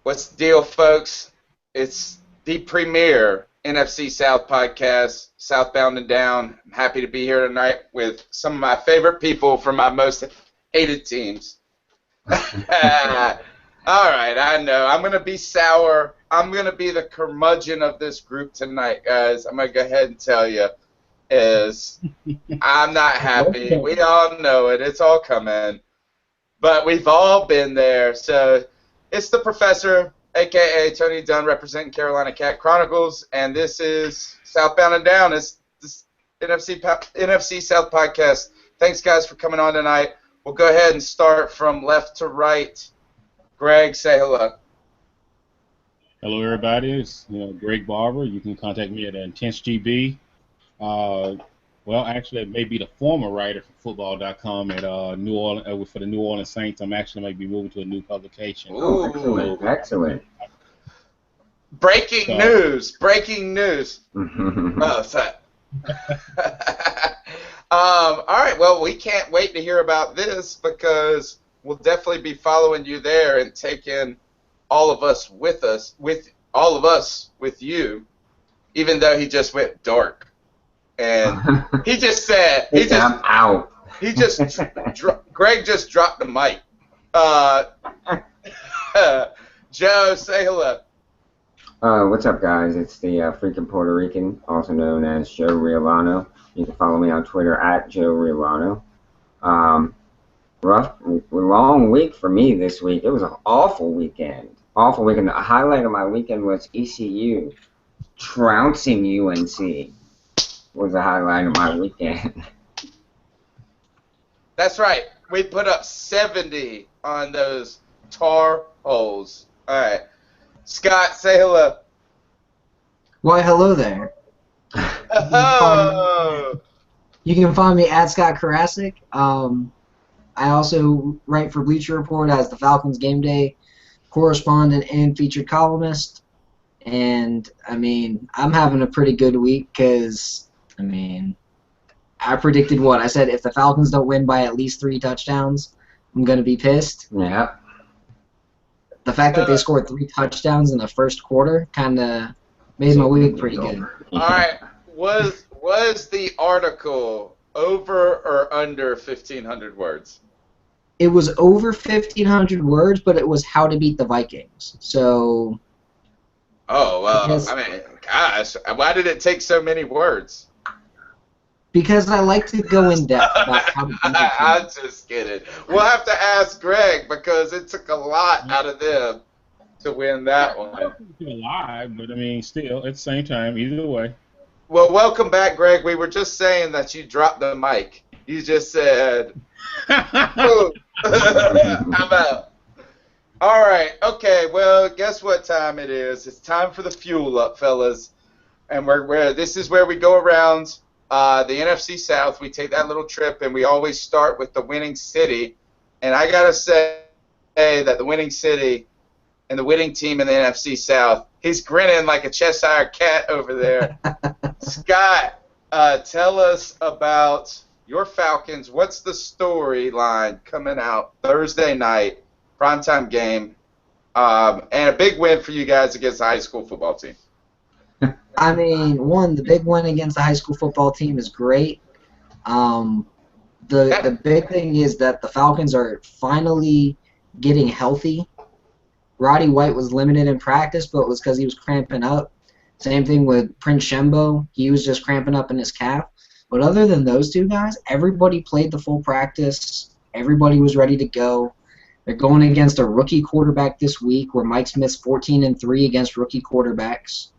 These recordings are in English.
What's the deal, folks? It's the premier NFC South podcast, Southbound and Down. I'm happy to be here tonight with some of my favorite people from my most hated teams. All right, I know. I'm going to be sour. I'm going to be the curmudgeon of this group tonight, guys. I'm going to go ahead and tell you is I'm not happy. We all know it. It's all coming. But we've all been there. So it's the professor, a.k.a. Tony Dunn, representing Carolina Cat Chronicles, and this is Southbound and Down. It's this NFC South podcast. Thanks, guys, for coming on tonight. We'll go ahead and start from left to right. Greg, say hello. Hello, everybody. It's Greg Barber. You can contact me at IntenseGB. Well, actually, it may be the former writer for Football.com at New Orleans for the New Orleans Saints. I'm actually may be moving to a new publication. Ooh, excellent. Breaking news! Oh, sorry. All right. Well, we can't wait to hear about this because we'll definitely be following you there and taking all of us with you. Even though he just went dark. And he just said, I'm out. Greg just dropped the mic. Joe, say hello. What's up, guys? It's the freaking Puerto Rican, also known as Joe Riolano. You can follow me on Twitter at Joe Riolano. Long week for me this week. It was an awful weekend. The highlight of my weekend was ECU trouncing UNC. Was the highlight of my weekend. That's right. We put up 70 on those tar holes. All right. Scott, say hello. Why, hello there. Oh. You can find me at Scott Karasik. I also write for Bleacher Report as the Falcons game day correspondent and featured columnist. And, I'm having a pretty good week because, I predicted what? I said if the Falcons don't win by at least 3 touchdowns, I'm going to be pissed. Yeah. The fact that they scored 3 touchdowns in the first quarter kind of made my week pretty good. All right. Was the article over or under 1,500 words? It was over 1,500 words, but it was how to beat the Vikings. So... Oh, well, gosh, why did it take so many words? Because I like to go in depth about how to beat the team. I'm just kidding. We'll have to ask Greg because it took a lot out of them to win that one. Alive, but still, at the same time, either way. Well, welcome back, Greg. We were just saying that you dropped the mic. You just said, "I'm out." All right. Okay. Well, guess what time it is? It's time for the fuel up, fellas. And this is where we go around the NFC South. We take that little trip, and we always start with the winning city. And I gotta say that the winning city and the winning team in the NFC South. He's grinning like a Cheshire cat over there. Scott, tell us about your Falcons. What's the storyline coming out Thursday night? Primetime game, and a big win for you guys against the high school football team. The big win against the high school football team is great. The big thing is that the Falcons are finally getting healthy. Roddy White was limited in practice, but it was because he was cramping up. Same thing with Prince Shembo. He was just cramping up in his calf. But other than those two guys, everybody played the full practice. Everybody was ready to go. They're going against a rookie quarterback this week where Mike Smith's 14-3 against rookie quarterbacks.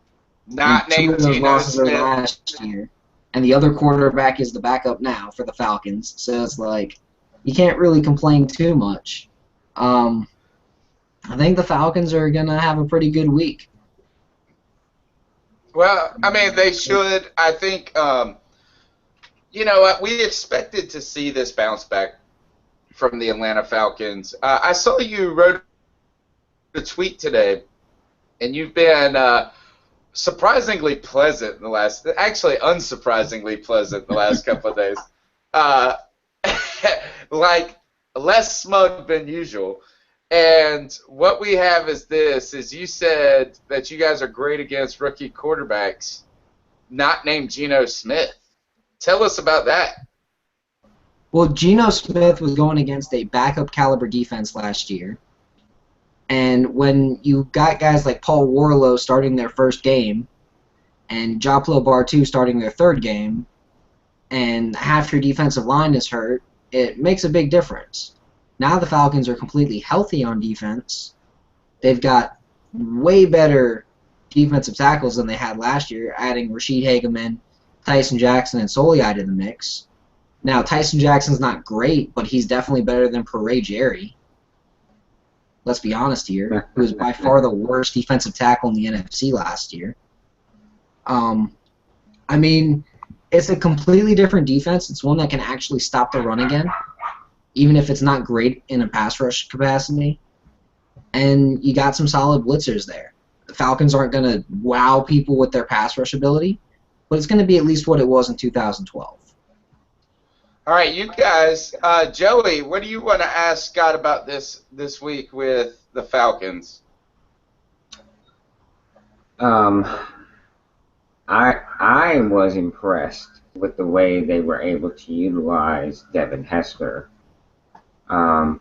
Not Two of those Nate losses are Smith. last year. And the other quarterback is the backup now for the Falcons. So it's like, you can't really complain too much. I think the Falcons are going to have a pretty good week. Well, they should. I think, you know what, we expected to see this bounce back from the Atlanta Falcons. I saw you wrote a tweet today, and you've been surprisingly pleasant in the last, actually unsurprisingly pleasant in the last couple of days. Like less smug than usual. And what we have is this: is you said that you guys are great against rookie quarterbacks, not named Geno Smith. Tell us about that. Well, Geno Smith was going against a backup caliber defense last year. And when you got guys like Paul Warlow starting their first game and Joplo Bartu starting their third game and half your defensive line is hurt, it makes a big difference. Now the Falcons are completely healthy on defense. They've got way better defensive tackles than they had last year, adding Rashid Hageman, Tyson Jackson, and Soliai to the mix. Now, Tyson Jackson's not great, but he's definitely better than Pere Jerry. Let's be honest here, who was by far the worst defensive tackle in the NFC last year. I mean, it's a completely different defense. It's one that can actually stop the run again, even if it's not great in a pass rush capacity. And you got some solid blitzers there. The Falcons aren't going to wow people with their pass rush ability, but it's going to be at least what it was in 2012. All right, you guys. Joey, what do you want to ask Scott about this week with the Falcons? I was impressed with the way they were able to utilize Devin Hester. Do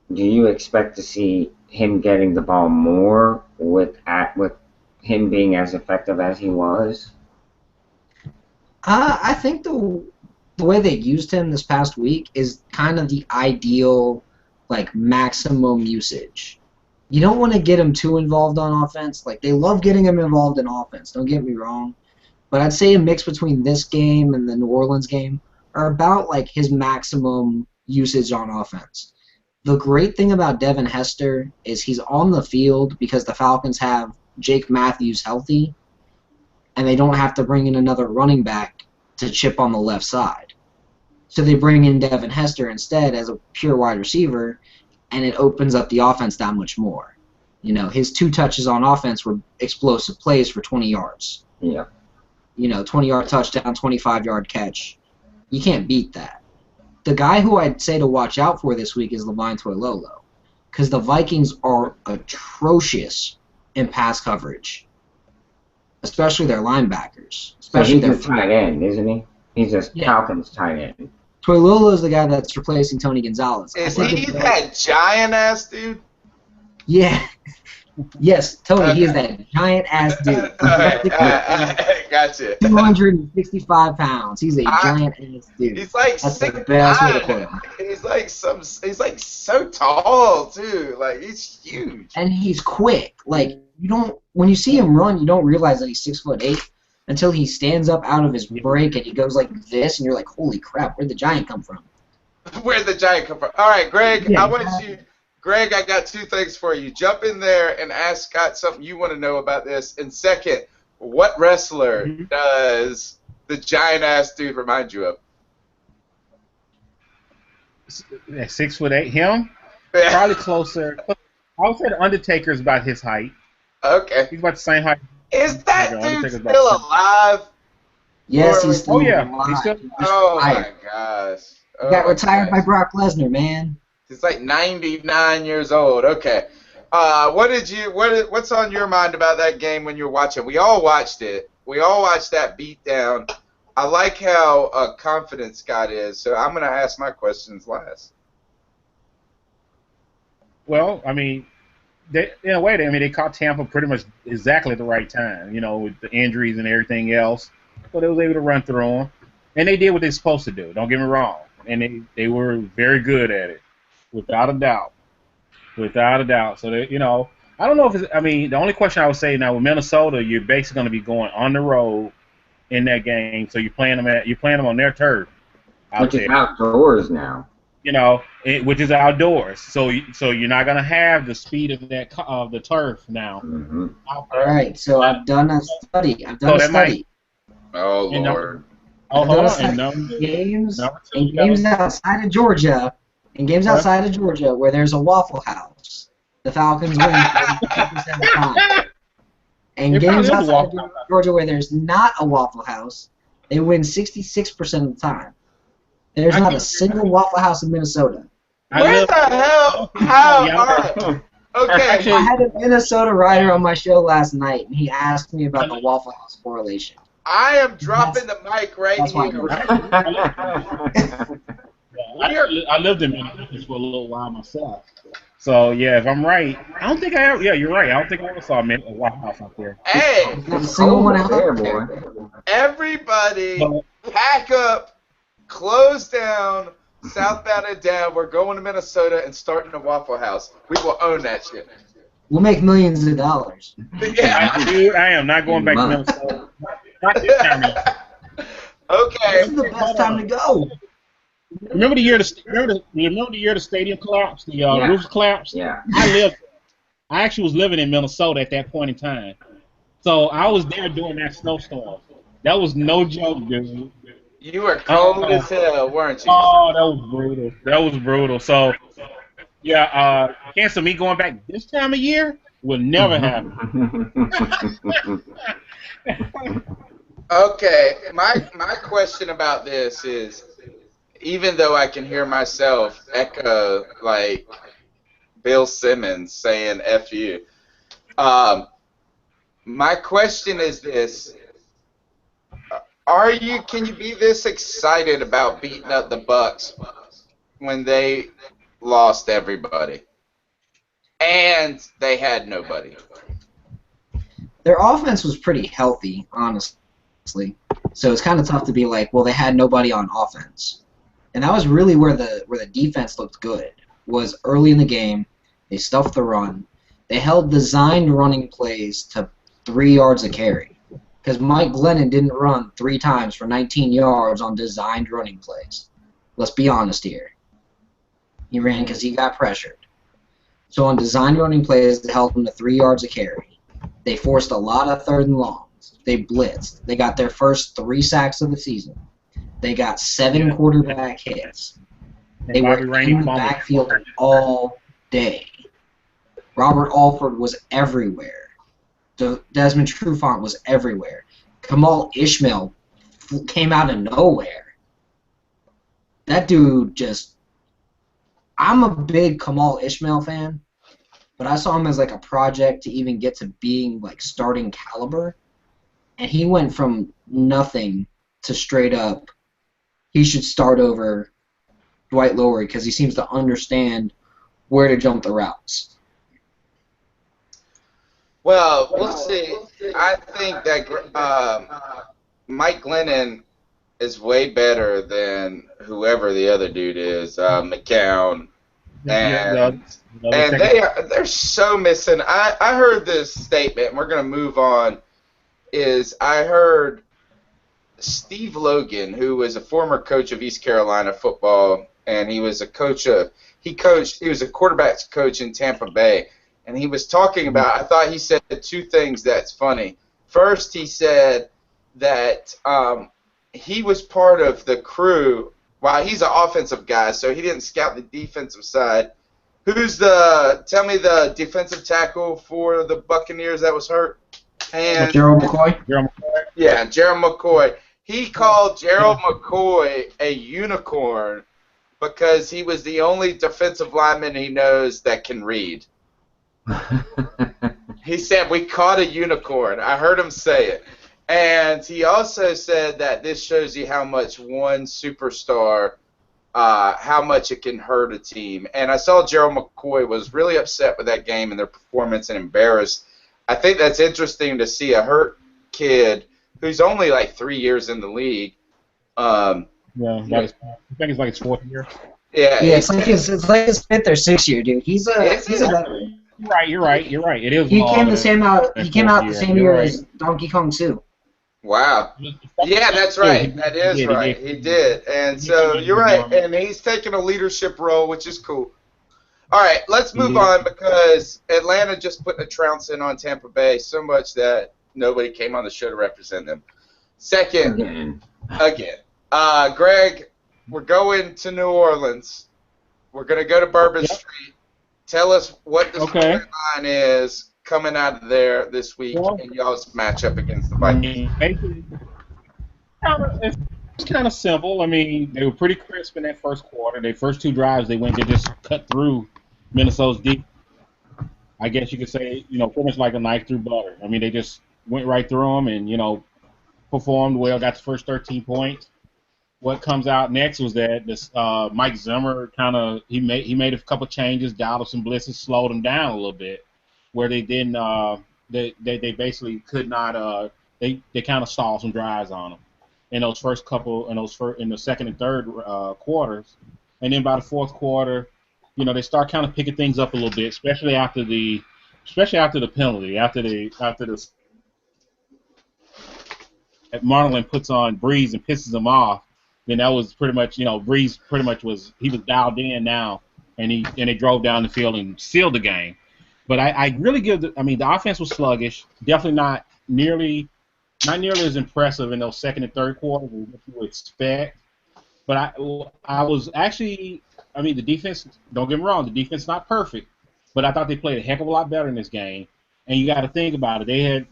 you expect to see him getting the ball more with him being as effective as he was? I think the way they used him this past week is kind of the ideal, like, maximum usage. You don't want to get him too involved on offense. Like, they love getting him involved in offense, don't get me wrong. But I'd say a mix between this game and the New Orleans game are about, like, his maximum usage on offense. The great thing about Devin Hester is he's on the field because the Falcons have Jake Matthews healthy, and they don't have to bring in another running back to chip on the left side. So they bring in Devin Hester instead as a pure wide receiver, and it opens up the offense that much more. You know, his 2 touches on offense were explosive plays for 20 yards. Yeah. You know, 20-yard touchdown, 25-yard catch. You can't beat that. The guy who I'd say to watch out for this week is Levine Toilolo, because the Vikings are atrocious in pass coverage, especially their linebackers. Especially So he's a tight end, isn't he? He's a Falcons tight end. Toilolo is the guy that's replacing Tony Gonzalez. Is he that giant-ass dude? Yeah. Yes, Tony, he is that giant-ass dude. Gotcha. 265 pounds. He's a giant-ass dude. He's like that's 6'9". the best way to put him. He's like so tall too. Like, he's huge. And he's quick. Like, when you see him run, you don't realize that he's 6'8" until he stands up out of his break and he goes like this, and you're like, holy crap, where'd the giant come from? Where'd the giant come from? All right, Greg, Yeah, Greg, I got 2 things for you. Jump in there and ask Scott something you want to know about this. And second, what wrestler does the giant-ass dude remind you of? 6'8", him? Probably closer. I would say the Undertaker's about his height. Okay. He's about the same height. Is that dude still alive? Yes, he's still alive. He's still, Oh, my gosh. He got retired by Brock Lesnar, man. He's like 99 years old. Okay. What's on your mind about that game when you're watching? We all watched it. We all watched that beatdown. I like how confident Scott is, so I'm going to ask my questions last. Well, I mean, in a way, they caught Tampa pretty much exactly at the right time, you know, with the injuries and everything else. But they was able to run through them. And they did what they're supposed to do, don't get me wrong. And they were very good at it, without a doubt. Without a doubt. So, I don't know if the only question I would say now with Minnesota, you're basically going to be going on the road in that game. So you're playing them on their turf. Which is outdoors now. Which is outdoors. So you're not going to have the speed of the turf now. Mm-hmm. All right, so I've done a study. Oh, Lord. Games outside of Georgia, outside of Georgia where there's a Waffle House, the Falcons win 50% of the time. And games outside of Georgia where there's not a Waffle House, they win 66% of the time. There's not a single Waffle House in Minnesota. Where the hell? How? All right. Okay. Actually, I had a Minnesota writer on my show last night, and he asked me about the Waffle House correlation. I am dropping the mic right That's why here. I lived in Minneapolis for a little while myself. So yeah, if I'm right, I don't think I ever. Yeah, you're right. I don't think I ever saw a Waffle House out there. Hey, Not a single one out there, there. boy. everybody, But pack up, close down, southbound and down. We're going to Minnesota and starting a Waffle House. We will own that shit. We'll make millions of dollars. Yeah. dude, I am not going back to Minnesota. Not this time of year. Okay. This is the best time to go. Remember the year the stadium collapsed, the roof collapsed? Yeah. I actually was living in Minnesota at that point in time. So I was there during that snowstorm. That was no joke, dude. You were cold as hell, weren't you? Oh, that was brutal. That was brutal. So yeah, cancel me going back this time of year will never happen. Okay, my question about this is, even though I can hear myself echo like Bill Simmons saying "F you," my question is this: Can you be this excited about beating up the Bucks when they lost everybody and they had nobody? Their offense was pretty healthy, honestly. So it's kind of tough to be like, well, they had nobody on offense. And that was really where the defense looked good, was early in the game. They stuffed the run. They held designed running plays to 3 yards a carry. Because Mike Glennon didn't run 3 times for 19 yards on designed running plays. Let's be honest here. He ran because he got pressured. So on designed running plays, they held him to 3 yards a carry. They forced a lot of 3rd and longs. They blitzed. They got their first 3 sacks of the season. They got 7 quarterback hits. They were in the backfield all day. Robert Alford was everywhere. Desmond Trufant was everywhere. Kamal Ishmael came out of nowhere. That dude just... I'm a big Kamal Ishmael fan, but I saw him as like a project to even get to being like starting caliber. And he went from nothing to straight up, he should start over Dwight Lowery because he seems to understand where to jump the routes. Well, we'll see. I think that Mike Glennon is way better than whoever the other dude is, McCown. And they're so missing. I heard this statement, and we're going to move on, is I heard Steve Logan, who was a former coach of East Carolina football, and he was a he was a quarterback's coach in Tampa Bay, and he was talking about, I thought he said 2 things that's funny. First, he said that he was part of the crew. Well, he's an offensive guy, so he didn't scout the defensive side. Tell me the defensive tackle for the Buccaneers that was hurt? And Gerald McCoy? Yeah, Gerald McCoy. He called Gerald McCoy a unicorn because he was the only defensive lineman he knows that can read. He said, we caught a unicorn. I heard him say it. And he also said that this shows you how much one superstar, how much it can hurt a team. And I saw Gerald McCoy was really upset with that game and their performance and embarrassed. I think that's interesting to see a hurt kid who's only like 3 years in the league. I think it's like his 4th year. Yeah, it's like his 5th or 6th year, dude. He's a veteran. You're right. It is. He came out the same year as Donkey Kong 2. Wow. Yeah, that's right. That is right. He did. And so you're right. And he's taking a leadership role, which is cool. All right, let's move on because Atlanta just put a trounce in on Tampa Bay so much that nobody came on the show to represent them. Second, again. Greg, we're going to New Orleans. We're going to go to Bourbon Street. Tell us what the storyline is coming out of there this week in y'all's matchup against the Vikings. It's kind of simple. I mean, they were pretty crisp in that first quarter. Their first two drives, they just cut through Minnesota's deep. I guess you could say, pretty much like a knife through butter. I mean, they just went right through them and, performed well, got the first 13 points. What comes out next was that this Mike Zimmer he made a couple changes, dialed up some blitzes, slowed them down a little bit, where they didn't they basically could not they kind of stalled some drives on them in those first couple in the second and third quarters, and then by the fourth quarter, they start kind of picking things up a little bit, especially after the penalty, after the Marlin puts on Breeze and pisses him off. Then that was pretty much, Breeze pretty much was dialed in now, and they drove down the field and sealed the game. But I really the offense was sluggish, definitely not nearly as impressive in those second and third quarters as what you would expect. But I was actually, the defense, don't get me wrong, the defense is not perfect, but I thought they played a heck of a lot better in this game. And you got to think about it. They had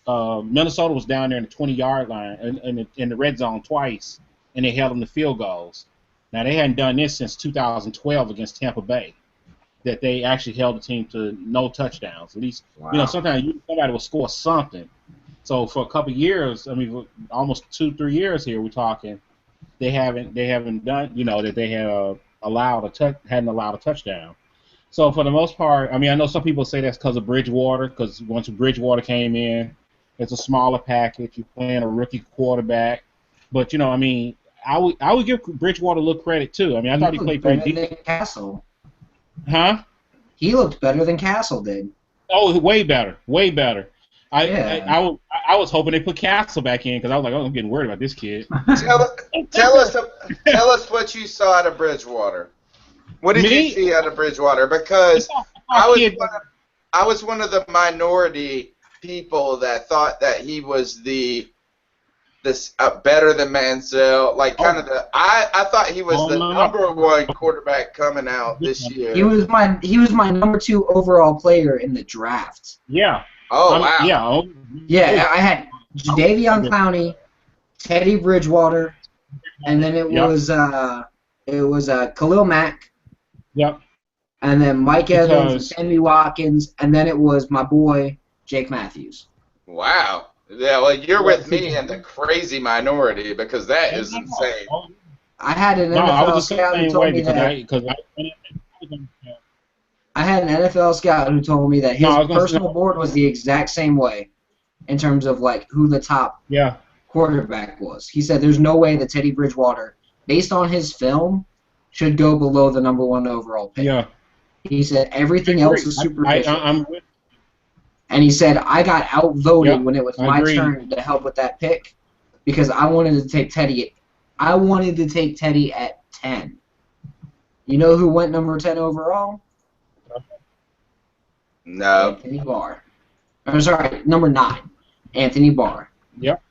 Minnesota was down there in the 20-yard line in the red zone twice, and they held them to field goals. Now, they hadn't done this since 2012 against Tampa Bay, that they actually held the team to no touchdowns. At least, Wow. Sometimes somebody will score something. So for a couple of years, almost 2-3 years here, we're talking, they haven't done, that they hadn't allowed a touchdown. So for the most part, I know some people say that's because of Bridgewater, because once Bridgewater came in, it's a smaller package. You're playing a rookie quarterback, but I would give Bridgewater a little credit too. I thought he played pretty decent. Than Castle. Huh? He looked better than Castle did. Oh, way better. I was hoping they put Castle back in because I was like, I'm getting worried about this kid. Tell us what you saw out of Bridgewater. What did you see out of Bridgewater? Because I was one of the minority people that thought that he was better than Manziel, I thought he was the number one quarterback coming out this year. He was my number 2 overall player in the draft. Yeah. Oh wow. Yeah, I had Jadeveon Clowney, Teddy Bridgewater, and then it was Khalil Mack. Yep. And then Mike Evans, and Sammy Watkins, and then it was my boy Jake Matthews. Wow. Yeah, well, you're with me in the crazy minority because that is insane. I had an NFL scout who told me I had an NFL scout who told me that his personal board was the exact same way in terms of who the top quarterback was. He said there's no way that Teddy Bridgewater, based on his film, should go below the number 1 overall pick. Yeah. He said everything else is superficial. I'm with. And he said I got outvoted when it was my turn to help with that pick because I wanted to take Teddy. I wanted to take Teddy at 10. You know who went number 10 overall? No. Anthony Barr. I'm sorry, number 9. Anthony Barr. Yep.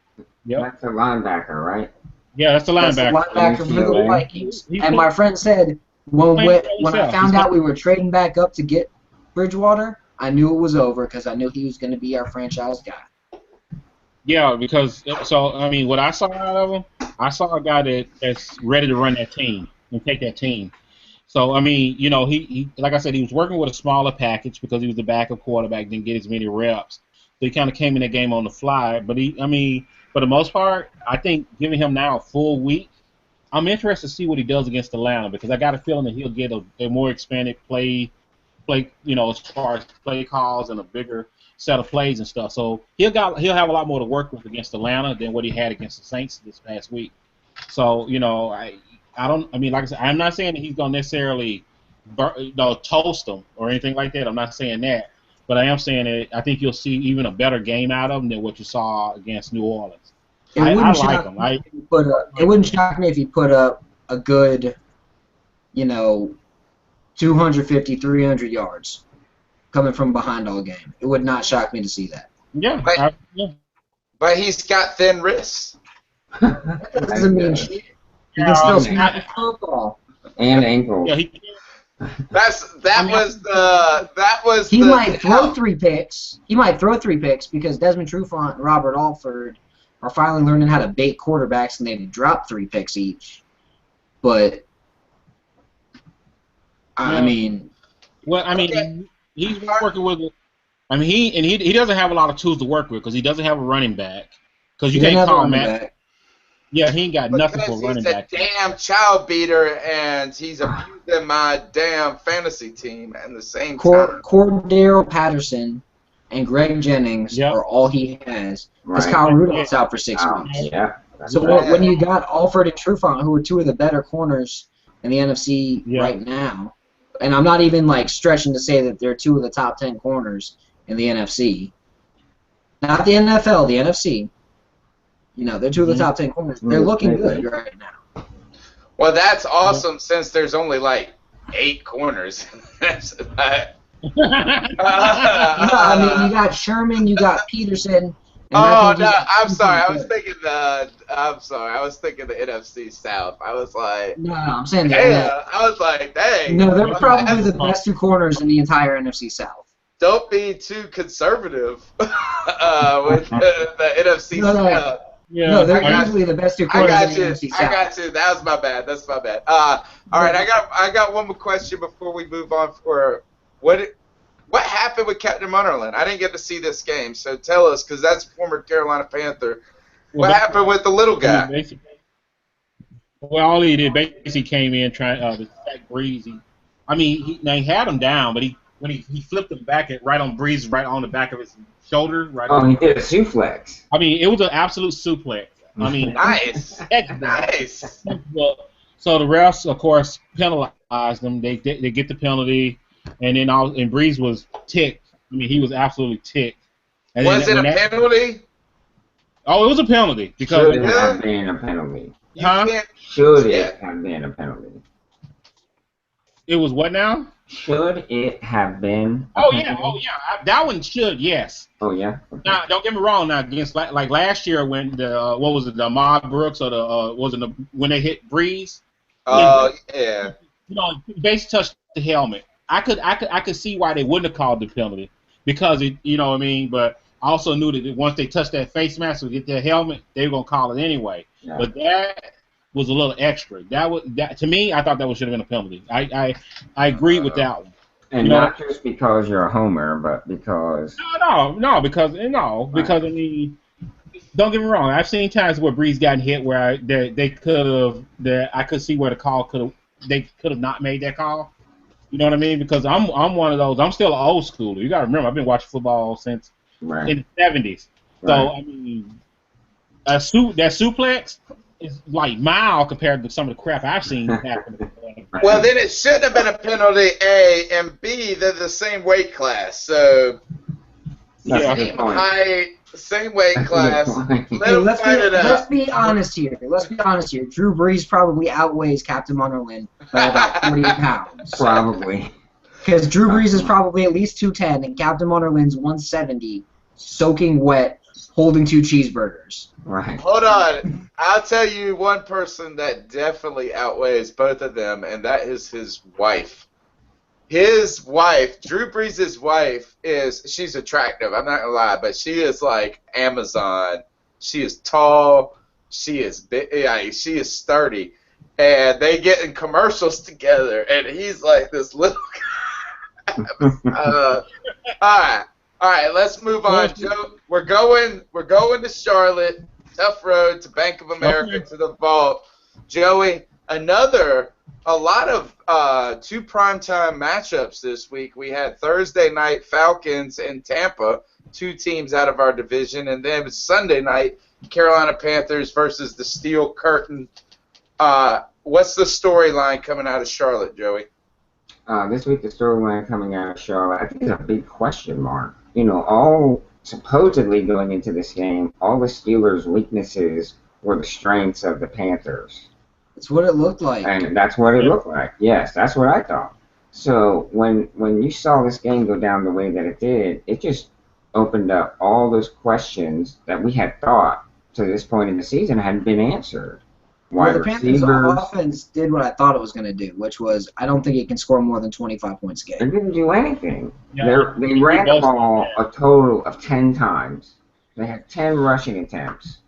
That's a linebacker, right? Yeah, that's the linebacker. That's the linebacker for the Vikings. And my friend said when I found out we were trading back up to get Bridgewater, I knew it was over because I knew he was going to be our franchise guy. Yeah, because what I saw out of him, I saw a guy that's ready to run that team and take that team. So he like I said, he was working with a smaller package because he was the backup quarterback, didn't get as many reps. So he kind of came in that game on the fly. But for the most part, I think giving him now a full week, I'm interested to see what he does against Atlanta because I got a feeling that he'll get a more expanded play, as far as play calls and a bigger set of plays and stuff. So he'll have a lot more to work with against Atlanta than what he had against the Saints this past week. So like I said, I'm not saying that he's gonna necessarily toast them or anything like that. I'm not saying that, but I am saying that I think you'll see even a better game out of him than what you saw against New Orleans. I like him. It wouldn't shock me if he put up a good, 250, 300 yards coming from behind all game. It would not shock me to see that. Yeah. But he's got thin wrists. That doesn't mean shit. He can still snap the football. And ankle. Yeah, He might throw 3 picks. He might throw 3 picks because Desmond Trufant and Robert Alford are finally learning how to bait quarterbacks and they've dropped 3 picks each. But I mean, he's working with. I mean, he doesn't have a lot of tools to work with because he doesn't have a running back. Because you can't call Matt. Yeah, he ain't got nothing for running back. He's a damn child beater, and he's abusing my damn fantasy team at the same time. Cordero Patterson and Greg Jennings are all he has. Because Kyle Rudolph's out for 6 weeks. Yeah. So when you got Alford and Trufant, who are 2 of the better corners in the NFC right now, and I'm not even like stretching to say that they're 2 of the top 10 corners in the NFC. Not the NFL, the NFC. You know, they're 2 of the top 10 corners. They're looking good right now. Well, that's awesome since there's only like 8 corners. I mean, you got Sherman, you got Peterson. I'm sorry. I was thinking the NFC South. I was like, no, I'm saying I was like, dang. No, they're probably the best 2 corners in the entire NFC South. Don't be too conservative with the NFC South. Yeah, no, they're easily the best 2 corners in the NFC South. I got you. That was my bad. That's my bad. All right, I got one more question before we move on. What happened with Captain Munnerlyn? I didn't get to see this game, so tell us, because that's a former Carolina Panther. What happened with the little guy? Well, all he did basically came in trying to sack Breeze. He had him down, but when he flipped him back right on Breeze, right on the back of his shoulder. He did a suplex. It was an absolute suplex. Nice. Nice. So the refs, of course, penalized them. They get the penalty, and then Breeze was ticked. He was absolutely ticked. And was it a penalty? Oh, it was a penalty because should have been a penalty. Should it have been a penalty? It was what now? Should it have been? That one should, yes. Oh yeah. Okay. Now, don't get me wrong. Now, against like last year when the the Ahmad Brooks or when they hit Breeze. Oh yeah. Base touched the helmet. I could see why they wouldn't have called the penalty because But I also knew that once they touched that face mask or get their helmet, they were gonna call it anyway. Yeah. But that was a little extra. That to me, I thought that should have been a penalty. I agree with that one. And not just because you're a homer, but because because don't get me wrong. I've seen times where Breeze got hit where they could have. I could see where the call they could have not made that call. You know what I mean? Because I'm one of those. I'm still an old schooler. You got to remember, I've been watching football since in the 70s. So that suplex is like mild compared to some of the crap I've seen happen. Well, then it shouldn't have been a penalty, A, and B, they're the same weight class. So, same height, same weight class. Let's be honest here. Drew Brees probably outweighs Captain Munnerlyn by about 40 pounds. Probably. Because Drew Brees is probably at least 210, and Captain Munnerlyn's 170, soaking wet, holding 2 cheeseburgers. Right. Hold on. I'll tell you one person that definitely outweighs both of them, and that is his wife. His wife, Drew Brees' wife, she's attractive. I'm not going to lie, but she is like Amazon. She is tall. She is big. She is sturdy. And they get in commercials together, and he's like this little guy. All right, let's move on, Joe. We're going to Charlotte. Tough road to Bank of America to the Vault. Joey, a lot of 2 primetime matchups this week. We had Thursday night Falcons and Tampa, 2 teams out of our division, and then Sunday night Carolina Panthers versus the Steel Curtain. What's the storyline coming out of Charlotte, Joey? This week the storyline coming out of Charlotte, I think is a big question mark. All supposedly going into this game, all the Steelers' weaknesses were the strengths of the Panthers. That's what it looked like. And that's what it looked like. Yes, that's what I thought. So when you saw this game go down the way that it did, it just opened up all those questions that we had thought to this point in the season hadn't been answered. The Panthers' offense did what I thought it was going to do, which was I don't think it can score more than 25 points a game. They didn't do anything. Yeah, they ran the ball a total of 10 times. They had 10 rushing attempts.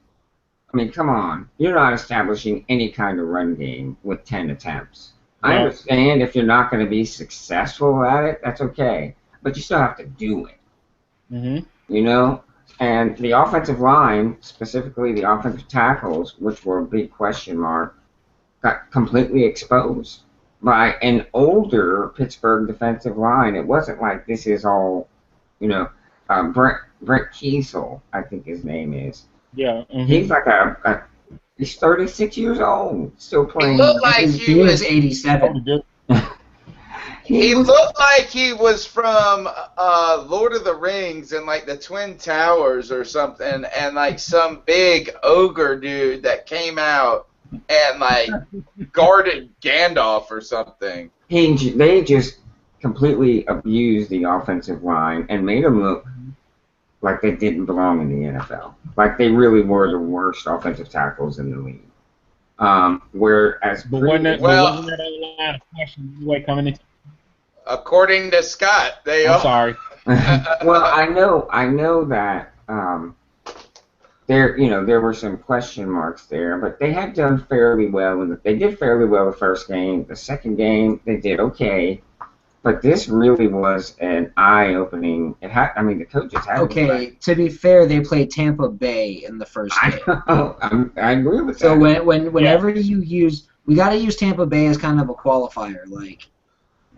I mean, come on. You're not establishing any kind of run game with 10 attempts. I No. understand if you're not going to be successful at it, that's okay. But you still have to do it, Mm-hmm. you know? And the offensive line, specifically the offensive tackles, which were a big question mark, got completely exposed by an older Pittsburgh defensive line. It wasn't like this is all, you know, Brent Kiesel, I think his name is. Yeah. Mm-hmm. He's like he's 36 years old, still He playing. looked like He is 87. he looked like he was from Lord of the Rings and like the Twin Towers or something, and like some big ogre dude that came out and like guarded Gandalf or something. They just completely abused the offensive line and made them look like they didn't belong in the NFL. Like they really were the worst offensive tackles in the league. Whereas, But wasn't that Well- a line of question way coming in? According to Scott, they I'm are. sorry. well, I know that there were some question marks there, but they had done fairly well, and they did fairly well the first game. The second game, they did okay, but this really was an eye-opening. The coaches had. Okay, to be fair, they played Tampa Bay in the first game. I agree with So that. whenever you use, we got to use Tampa Bay as kind of a qualifier. Like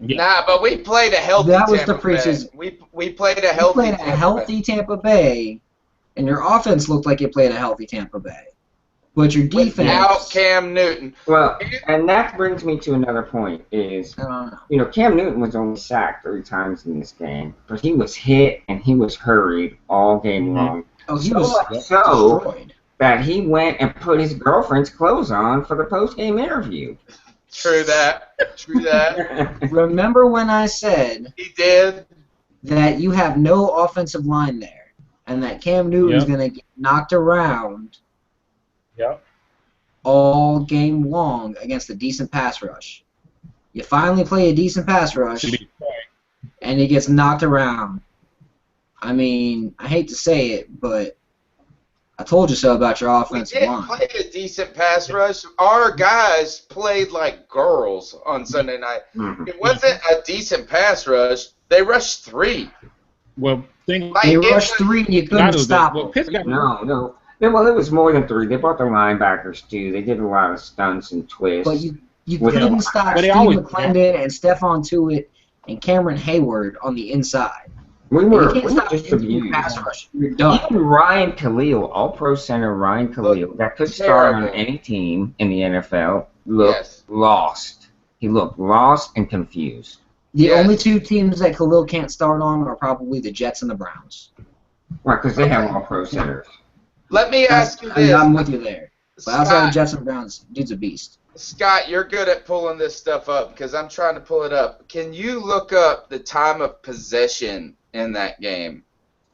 Nah, but we played a healthy That was the Tampa Bay. preseason. We played a you healthy played a Tampa Bay. healthy Tampa Bay, and your offense looked like it played a healthy Tampa Bay, but your defense. Without Cam Newton. Well, and that brings me to another point is, I don't know. Cam Newton was only sacked 3 times in this game, but he was hit and he was hurried all game long. Oh, he So was much so destroyed. that he went and put his girlfriend's clothes on for the post-game interview. True that. True that. Remember when I said He did. that you have no offensive line there, and that Cam Newton's Yep. going to get knocked around Yep. all game long against a decent pass rush. You finally play a decent pass rush, and he gets knocked around. I mean, I hate to say it, but I told you so about your We offensive did line. play a decent pass rush. Our guys played like girls on Sunday night. Mhm. It wasn't a decent pass rush. They rushed 3. Well, think Like, They it rushed was- 3 and you couldn't stop them. Pittsburgh. No. Well, it was more than 3. They brought the linebackers, too. They did a lot of stunts and twists. But you Well, couldn't stop but they Steve always- McClendon and Stephon Tuitt and Cameron Hayward on the inside. we You were can't stop just any abused. pass rush. You're done. Even Ryan Khalil, all-pro center Ryan Khalil, that could start on Terrible. any team in the NFL, looked Yes. lost. He looked lost and confused. The Yes. only 2 teams that Khalil can't start on are probably the Jets and the Browns. Right, because they have all-pro centers. Let me ask you I'm this. with you there. But outside of Scott, Jets and Browns, dude's a beast. Scott, you're good at pulling this stuff up because I'm trying to pull it up. Can you look up the time of possession in that game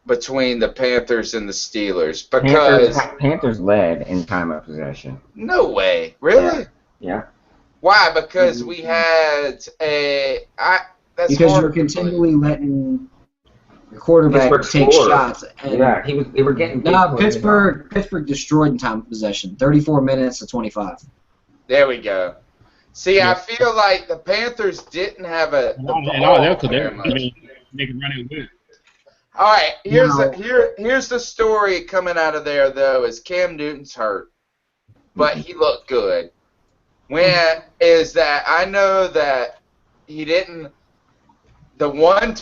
between the Panthers and the Steelers? Because Panthers led in time of possession. no way, really? Yeah. Why? Because we had that's Because hard you're to continually letting your quarterback Pittsburgh take scored. shots. And Yeah, they were getting big No, plays. Pittsburgh destroyed in time of possession. 34 minutes to 25. There we go. See, Yeah. I feel like the Panthers didn't have the And ball all that because very much. they can run it with. All right, Now- here's the story coming out of there though is Cam Newton's hurt, but he looked good. When is that? I know that he didn't. The one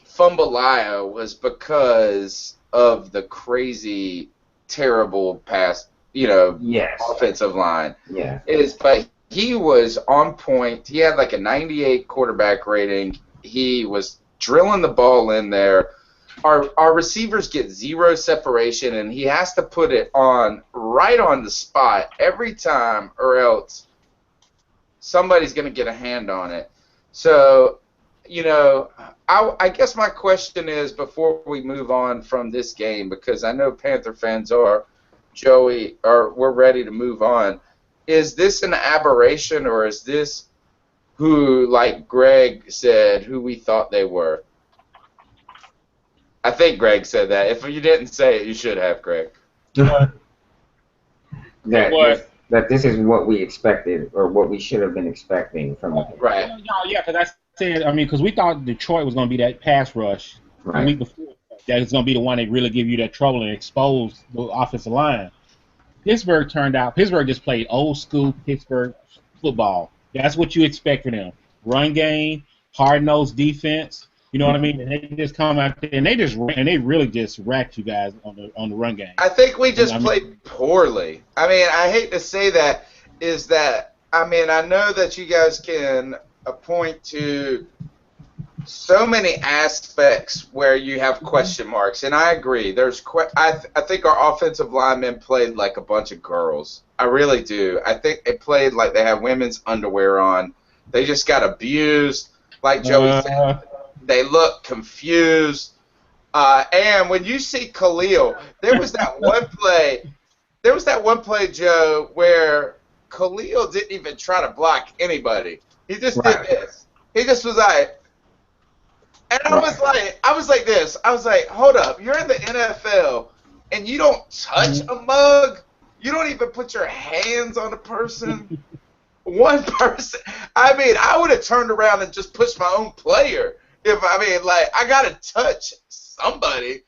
fumble-io was because of the crazy, terrible pass. Yes. Offensive line. Yeah. But he was on point. He had like a 98 quarterback rating. He was drilling the ball in there. Our receivers get 0 separation, and he has to put it on right on the spot every time, or else somebody's going to get a hand on it. So, I guess my question is, before we move on from this game, because I know Panther fans are, Joey, we're ready to move on. Is this an aberration, or is this who, like Greg said, who we thought they were? I think Greg said that. If you didn't say it, you should have, Greg. that this is what we expected or what we should have been expecting from the Right. No, yeah, because I said, I mean, because we thought Detroit was going to be that pass rush the week before. That was going to be the one that really give you that trouble and expose the offensive line. Pittsburgh just played old school Pittsburgh football. That's what you expect from them. Run game, hard-nosed defense. You know what I mean? And they just come out there and they really just racked you guys on the run game. I think we just played poorly. I mean, I hate to say that. I mean, I know that you guys can point to so many aspects where you have question marks, and I agree. I think our offensive linemen played like a bunch of girls. I really do. I think they played like they had women's underwear on. They just got abused, like Joey said. They look confused. And when you see Khalil, there was that one play, Joe, where Khalil didn't even try to block anybody. He just did this. He just was like, and I was like this. I was like, hold up, you're in the NFL, and you don't touch a mug. You don't even put your hands on a person. One person. I mean, I would have turned around and just pushed my own player. I got to touch somebody.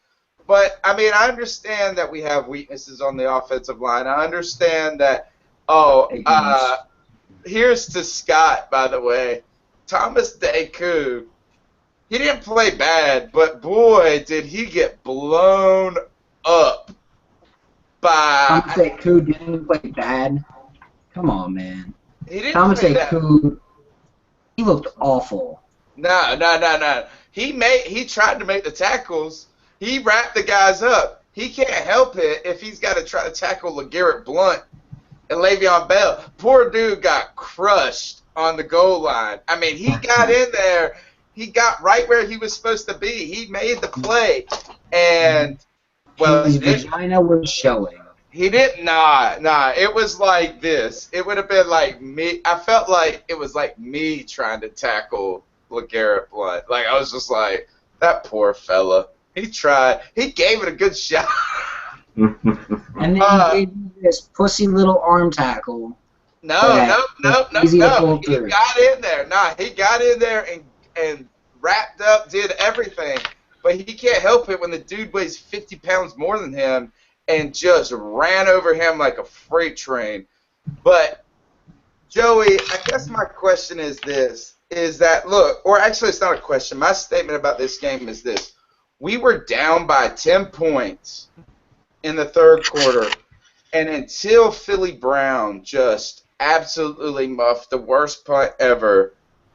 But, I mean, I understand that we have weaknesses on the offensive line. I understand that, here's to Scott, by the way. Thomas Deku, he didn't play bad, but, boy, did he get blown up by... Thomas Deku didn't play bad? Come on, man. He didn't Thomas play bad. Deku, he looked awful. No. He tried to make the tackles. He wrapped the guys up. He can't help it if he's got to try to tackle LeGarrette Blount and Le'Veon Bell. Poor dude got crushed on the goal line. I mean, he got in there. He got right where he was supposed to be. He made the play. And, well, his vagina was showing. He didn't. Nah. It was like this. It would have been like me. I felt like it was like me trying to tackle LeGarrette Blount. Like, I was just like, that poor fella. He tried. He gave it a good shot. And then he gave me this pussy little arm tackle. No. Easy to pull He through. got in there. He got in there and wrapped up, did everything. But he can't help it when the dude weighs 50 pounds more than him and just ran over him like a freight train. But, Joey, I guess my question is this, is that, look, or actually it's not a question. My statement about this game is this. We were down by 10 points in the third quarter, and until Philly Brown just absolutely muffed the worst punt ever,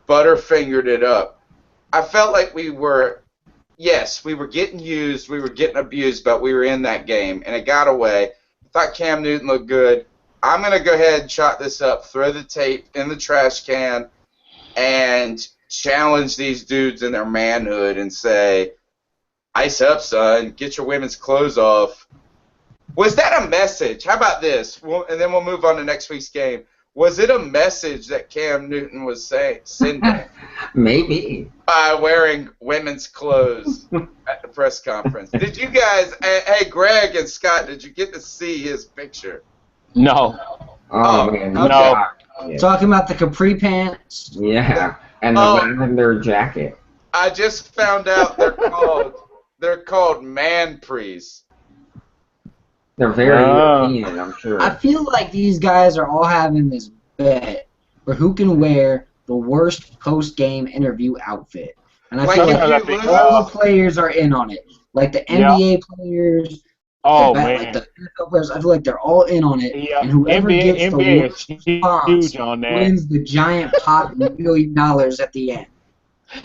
butterfingered it up, I felt like we were getting used, we were getting abused, but we were in that game, and it got away. I thought Cam Newton looked good. I'm going to go ahead and chalk this up, throw the tape in the trash can, and challenge these dudes in their manhood and say, ice up, son. Get your women's clothes off. Was that a message? How about this? And then we'll move on to next week's game. Was it a message that Cam Newton was sending? Maybe. By wearing women's clothes at the press conference. Did you guys, hey, Greg and Scott, did you get to see his picture? No. Oh man. okay. No. Yeah. Talking about the capri pants. Yeah. And the lavender jacket. I just found out they're called man-prees. They're very European, I'm sure. I feel like these guys are all having this bet for who can wear the worst post-game interview outfit. And I feel like all the players are in on it. Like the NBA players, like the NFL players, I feel like they're all in on it. Yeah. And whoever gets the worst response huge on that. wins the giant pot of $1 million at the end.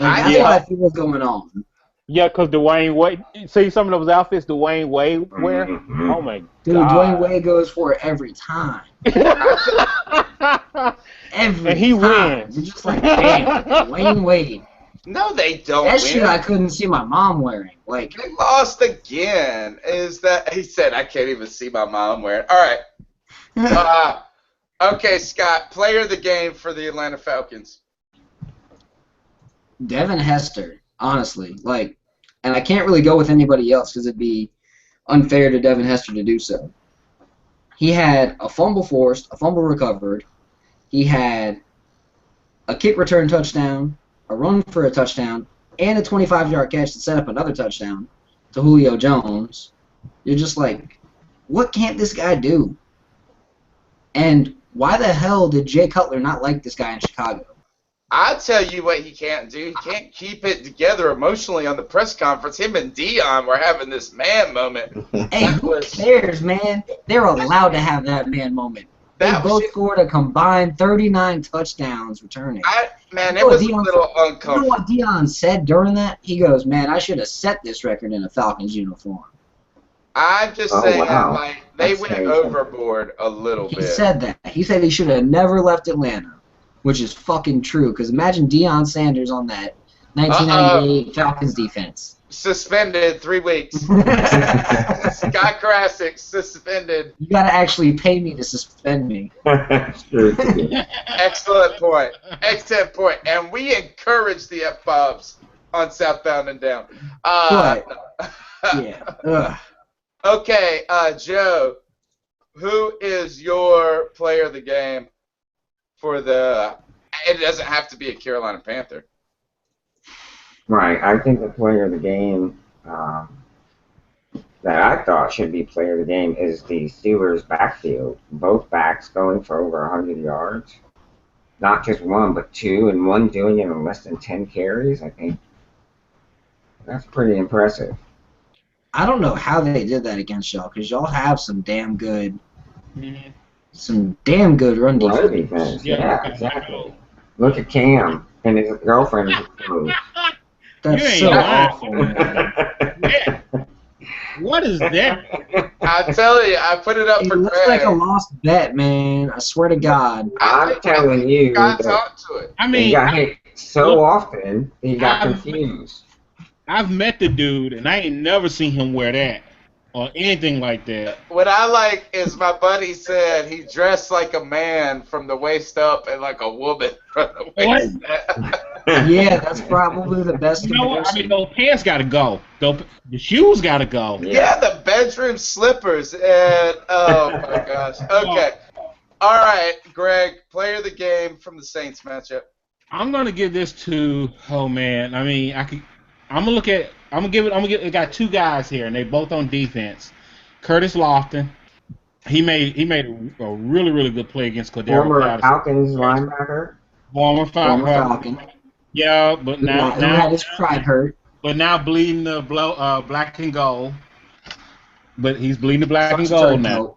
Like, that's what I feel is going on. Yeah, because Dwayne Wade, see some of those outfits Dwayne Wade wear? Mm-hmm. Oh, my Dude, God. Dwayne Wade goes for it every time. Every And he time. wins. You're just like, damn, Dwayne Wade. No, they don't That win. shit I couldn't see my mom wearing. Like, They lost again. He said, I can't even see my mom wearing. All right. Okay, Scott, player of the game for the Atlanta Falcons. Devin Hester, honestly. Like, and I can't really go with anybody else because it'd be unfair to Devin Hester to do so. He had a fumble forced, a fumble recovered. He had a kick return touchdown, a run for a touchdown, and a 25-yard catch to set up another touchdown to Julio Jones. You're just like, what can't this guy do? And why the hell did Jay Cutler not like this guy in Chicago? I'll tell you what he can't do. He can't keep it together emotionally on the press conference. Him and Dion were having this man moment. Hey, who cares, man? They're allowed to have that man moment. They both scored a combined 39 touchdowns returning. It was a little uncomfortable. You know what Dion said during that? He goes, man, I should have set this record in a Falcons uniform. I'm just saying, like, they went overboard a little bit. He said that. He said he should have never left Atlanta, which is fucking true. Because imagine Deion Sanders on that 1998 Falcons defense. Suspended 3 weeks. Scott Krasick suspended. You gotta actually pay me to suspend me. Excellent point. Excellent point. And we encourage the F-bombs on Southbound and Down. Yeah. Ugh. Okay, Joe, who is your player of the game for the? It doesn't have to be a Carolina Panther. Right. I think the player of the game that I thought should be player of the game is the Steelers' backfield. Both backs going for over 100 yards. Not just one, but two, and one doing it in less than 10 carries. I think that's pretty impressive. I don't know how they did that against y'all, because y'all have some damn good run defense. Yeah, exactly. Look at Cam and his girlfriend. That's so awful, man. Yeah. What is that? I tell you, I put it up for It looks Craig. like a lost bet, man. I swear to God. I'm telling you, got talked to it. I mean, he got hit so often, he got confused. I've met the dude, and I ain't never seen him wear that or anything like that. What I like is my buddy said he dressed like a man from the waist up and like a woman from the waist down. Yeah, that's probably the best You know what? I comparison. mean, those pants got to go. The shoes got to go. Yeah, the bedroom slippers. And, oh, my gosh. Okay. All right, Greg, player of the game from the Saints matchup. I'm gonna give this to. Oh man, I mean, I'm gonna give it. It got two guys here, and they both on defense. Curtis Lofton. He made a really, really good play against Cordero Former Patterson. Falcons linebacker. Former Falcon. Yeah, but now had his pride hurt. But now bleeding the black and gold. But he's bleeding the black and gold now.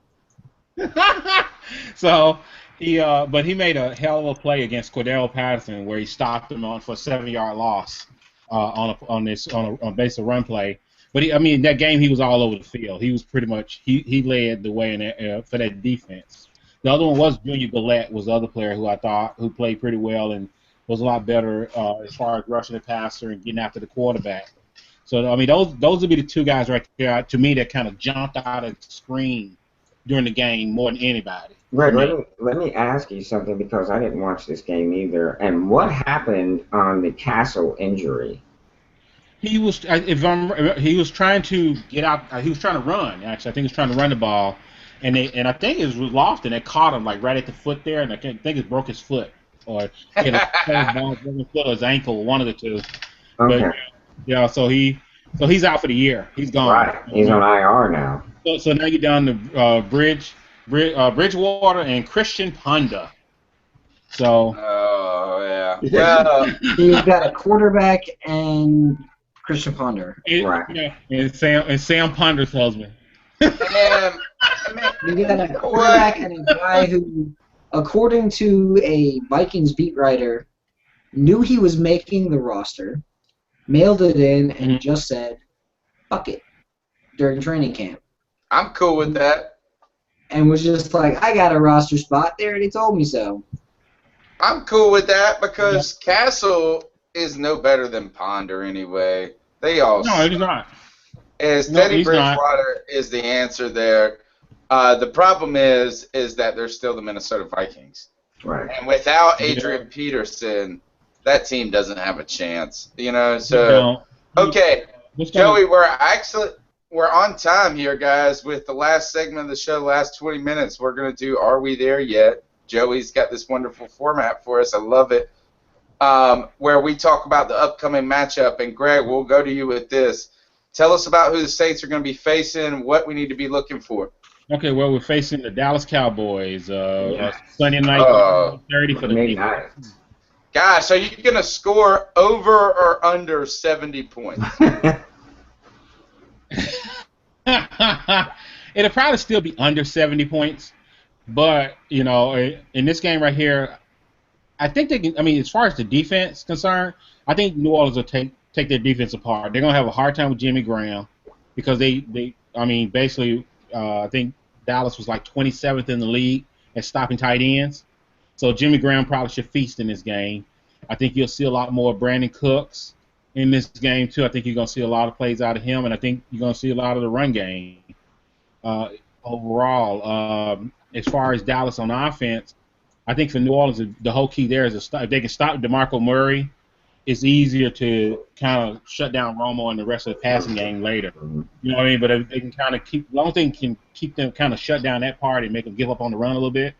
So but he made a hell of a play against Cordero Patterson where he stopped him for a 7-yard loss on basic run play. But that game he was all over the field. He was pretty much he led the way in for that defense. The other one was Junior Gillette, was the other player who played pretty well and was a lot better as far as rushing the passer and getting after the quarterback. So those would be the two guys right there to me that kind of jumped out of the screen during the game more than anybody. Greg, let me ask you something because I didn't watch this game either. And what happened on the Castle injury? He was trying to get out. He was trying to run. Actually, I think he was trying to run the ball, and I think it was Lofton that caught him like right at the foot there, and I think it broke his foot or his foot or his ankle, one of the two. Okay. But, yeah, so he's out for the year. He's gone. Right. He's on IR now. So now you're down to Bridgewater and Christian Ponder. So. Oh yeah. Well, You've got a quarterback and Christian Ponder. Right. Yeah, and Sam Ponder's husband. and, You got a quarterback and a guy who, according to a Vikings beat writer, knew he was making the roster, mailed it in, and just said, fuck it, during training camp. I'm cool with that. And was just like, I got a roster spot. They already told me so. I'm cool with that because Castle is no better than Ponder anyway. They all No, he's not. Teddy Bridgewater is the answer there. The problem is that they're still the Minnesota Vikings. Right. And without Adrian Peterson, that team doesn't have a chance. So okay, Joey, we're actually we're on time here, guys, with the last segment of the show, last 20 minutes. We're going to do Are We There Yet? Joey's got this wonderful format for us. I love it. Where we talk about the upcoming matchup. And, Greg, we'll go to you with this. Tell us about who the Saints are going to be facing, what we need to be looking for. Okay, well, we're facing the Dallas Cowboys. Yeah. Sunday night, 30 for the Midnight. Gosh, are you going to score over or under 70 points? It'll probably still be under 70 points, but you know, in this game right here, I think they can. I mean, as far as the defense is concerned, I think New Orleans will take their defense apart. They're gonna have a hard time with Jimmy Graham because I mean, basically, I think Dallas was like 27th in the league at stopping tight ends, so Jimmy Graham probably should feast in this game. I think you'll see a lot more Brandon Cooks in this game too. I think you're going to see a lot of plays out of him, and I think you're going to see a lot of the run game overall. As far as Dallas on offense, I think for New Orleans, the whole key there is if they can stop DeMarco Murray, it's easier to kind of shut down Romo and the rest of the passing game later. You know what I mean? But if they can kind of as long as they can keep them kind of shut down that part and make them give up on the run a little bit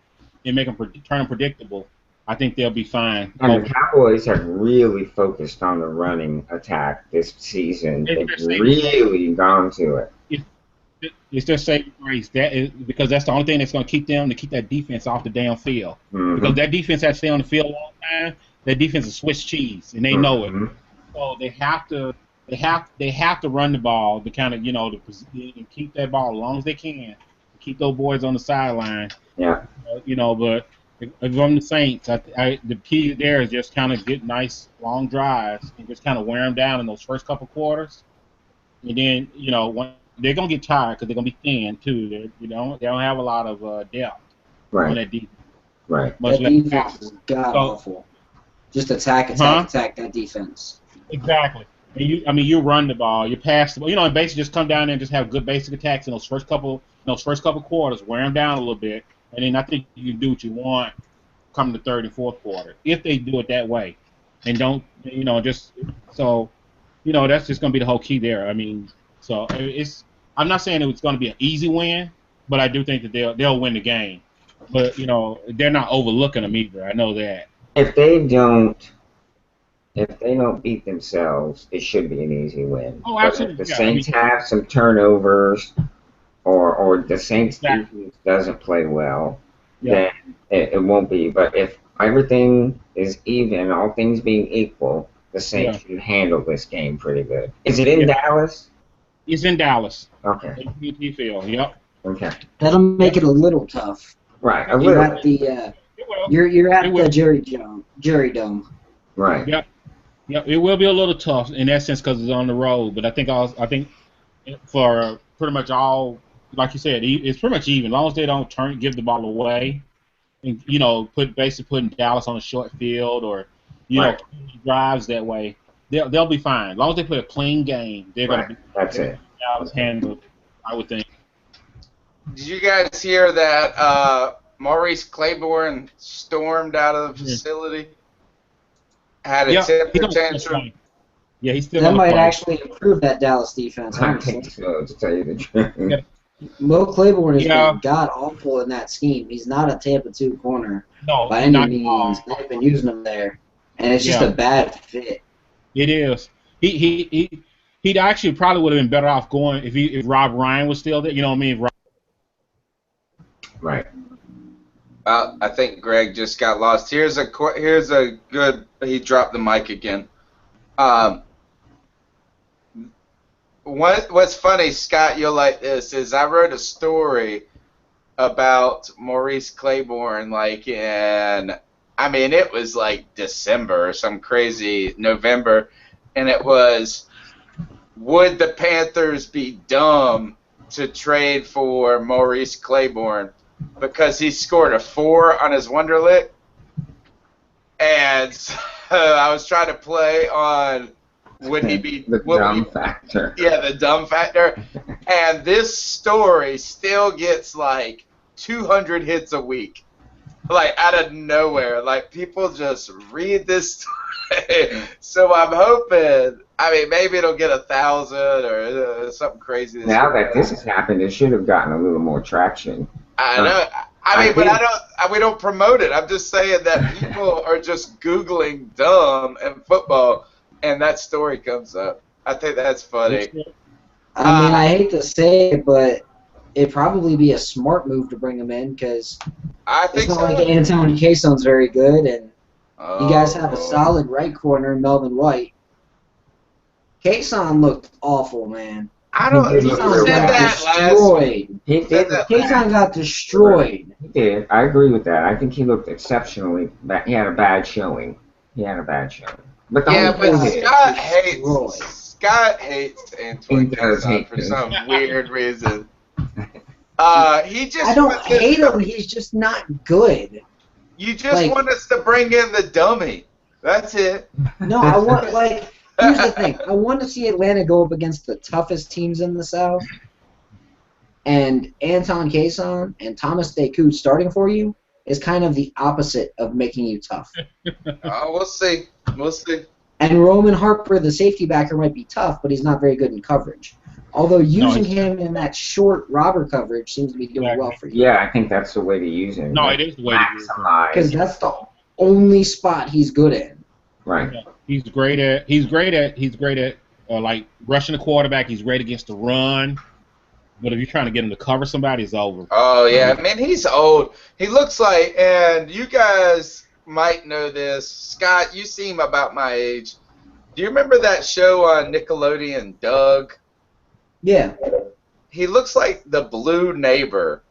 and make them turn them predictable, I think they'll be fine. And the Cowboys have really focused on the running attack this season. They've really gone to it. It's their saving grace. That is because that's the only thing that's going to keep that defense off the damn field. Mm-hmm. Because that defense has to stay on the field a long time. That defense is Swiss cheese, and they know it. So they have to run the ball to kind of to keep that ball as long as they can, keep those boys on the sideline. Yeah. But if I'm the Saints, the key there is just kind of get nice long drives and just kind of wear them down in those first couple quarters, and then when they're gonna get tired because they're gonna be thin too. They don't have a lot of depth on that defense. Right. That defense is god awful. Just attack that defense. Exactly. And you run the ball, you pass the ball, and basically just come down there and just have good basic attacks in those first couple quarters, wear them down a little bit, and then I think you can do what you want come the third and fourth quarter if they do it that way, and don't that's just gonna be the whole key there. I mean, so I'm not saying it's gonna be an easy win, but I do think that they'll win the game. But they're not overlooking them either. I know that. If they don't beat themselves, it should be an easy win. Oh, absolutely. But if the Saints have some turnovers, or the Saints defense doesn't play well, then it won't be. But if everything is even, all things being equal, the Saints should handle this game pretty good. Is it in Dallas? It's in Dallas. Okay. You feel? Yep. Okay. That'll make it a little tough. Right. You're at the Jerry Dome. Right. Yep. Yep. It will be a little tough in that sense because it's on the road. But I think for pretty much all, like you said, it's pretty much even. As long as they don't give the ball away, and basically putting Dallas on a short field or drives that way, they'll be fine. As long as they play a clean game, they're gonna be. That's it. Dallas handled, I would think. Did you guys hear that Maurice Claiborne stormed out of the facility? Had a temper tantrum. Yeah, he's still. That might actually improve that Dallas defense. I think so, to tell you the truth. Mo Claiborne has been god awful in that scheme. He's not a Tampa 2 corner by any means. They've been using him there, and it's just a bad fit. It is. He actually probably would have been better off going if Rob Ryan was still there. You know what I mean? Right. I think Greg just got lost. Here's a good. He dropped the mic again. What's funny, Scott? You'll like this. Is I wrote a story about Maurice Claiborne, it was like December or some crazy November, and it was, would the Panthers be dumb to trade for Maurice Claiborne because he scored a 4 on his Wonderlic? And so I was trying to play on would he be the dumb factor? Yeah, the dumb factor. And this story still gets like 200 hits a week, like out of nowhere. Like people just read this story. So I'm hoping. I mean, maybe it'll get 1,000 or something crazy. Now that this has happened, it should have gotten a little more traction. I know. We don't promote it. I'm just saying that people are just Googling dumb and football, and that story comes up. I think that's funny. I mean, I hate to say it, but it'd probably be a smart move to bring him in because it's not like Antonio Cason's very good, and you guys have a solid right corner, Melvin White. Cason looked awful, man. Cason got destroyed. Cason got destroyed. He did. I agree with that. I think he looked exceptionally bad. He had a bad showing. But Scott hates Antoine Cason for some weird reason. I don't hate him. He's just not good. You just want us to bring in the dummy. That's it. No, I want here's the thing. I want to see Atlanta go up against the toughest teams in the South, and Anton Cason and Thomas Deku starting for you is kind of the opposite of making you tough. We'll see. And Roman Harper, the safety backer, might be tough, but he's not very good in coverage. Although using him in that short robber coverage seems to be doing well for you. Yeah, I think that's the way to use him. No, it is the way to use him. Because that's the only spot he's good in. Right. Yeah. He's great at like rushing the quarterback. He's great against the run. But if you're trying to get him to cover somebody, it's over. Oh yeah, man, he's old. He looks like, and you guys might know this. Scott, you seem about my age. Do you remember that show on Nickelodeon, Doug? Yeah. He looks like the blue neighbor.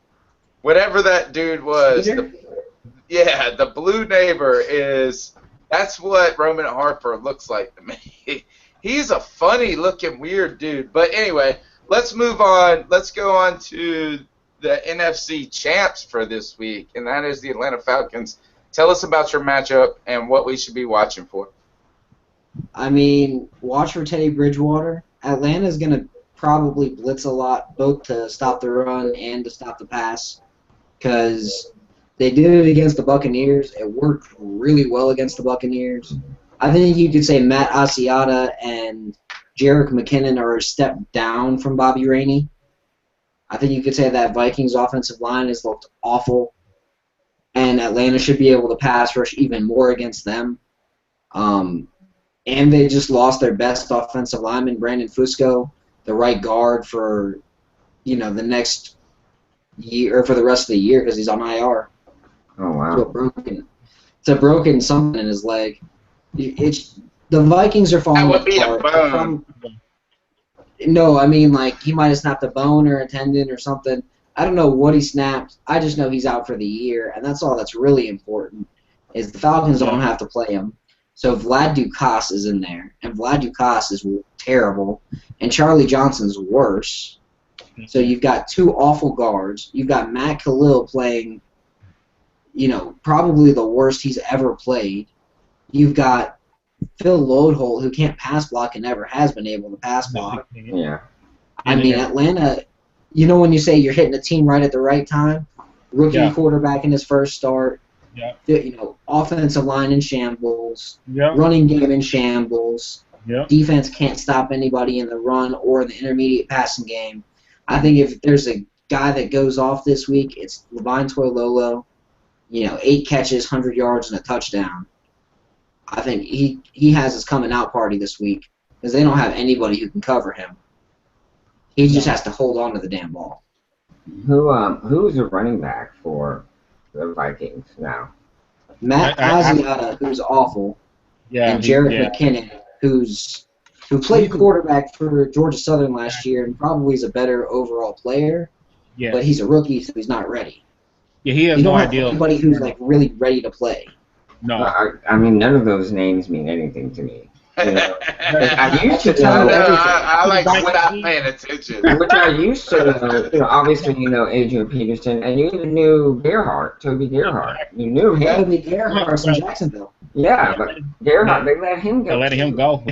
Whatever that dude was. The blue neighbor is. That's what Roman Harper looks like to me. He's a funny-looking, weird dude. But anyway, let's move on. Let's go on to the NFC champs for this week, and that is the Atlanta Falcons. Tell us about your matchup and what we should be watching for. I mean, watch for Teddy Bridgewater. Atlanta's going to probably blitz a lot, both to stop the run and to stop the pass, because they did it against the Buccaneers. It worked really well against the Buccaneers. I think you could say Matt Asiata and Jerick McKinnon are a step down from Bobby Rainey. I think you could say that Vikings offensive line has looked awful, and Atlanta should be able to pass rush even more against them. And they just lost their best offensive lineman, Brandon Fusco, the right guard for the next year, or for the rest of the year, because he's on IR. Oh wow! It's a broken something in his leg. The Vikings are falling apart. That would be a bone. No, I mean he might have snapped a bone or a tendon or something. I don't know what he snapped. I just know he's out for the year, and that's all that's really important. Is the Falcons don't have to play him. So Vlad Ducasse is in there, and Vlad Ducasse is terrible, and Charlie Johnson's worse. So you've got two awful guards. You've got Matt Khalil playing, probably the worst he's ever played. You've got Phil Lodeholt, who can't pass block and never has been able to pass block. Yeah. I mean, Atlanta, when you say you're hitting a team right at the right time, rookie quarterback in his first start, offensive line in shambles, running game in shambles, defense can't stop anybody in the run or the intermediate passing game. I think if there's a guy that goes off this week, it's Levine Toilolo. 8 catches, 100 yards, and a touchdown. I think he has his coming out party this week because they don't have anybody who can cover him. He just has to hold on to the damn ball. Who's the running back for the Vikings now? Matt Asiata, who's awful, and Jerick McKinnon, who played quarterback for Georgia Southern last year and probably is a better overall player, but he's a rookie, so he's not ready. Yeah, he has no idea. Anybody who's really ready to play. No. I mean, none of those names mean anything to me. I used to know everything. I like stop paying attention. Which I used to know. Obviously, Adrian Peterson, and you even knew Toby Gerhardt. You knew him. Toby Gerhardt's in Jacksonville. Yeah, but Gerhardt, they let him go. They let him go.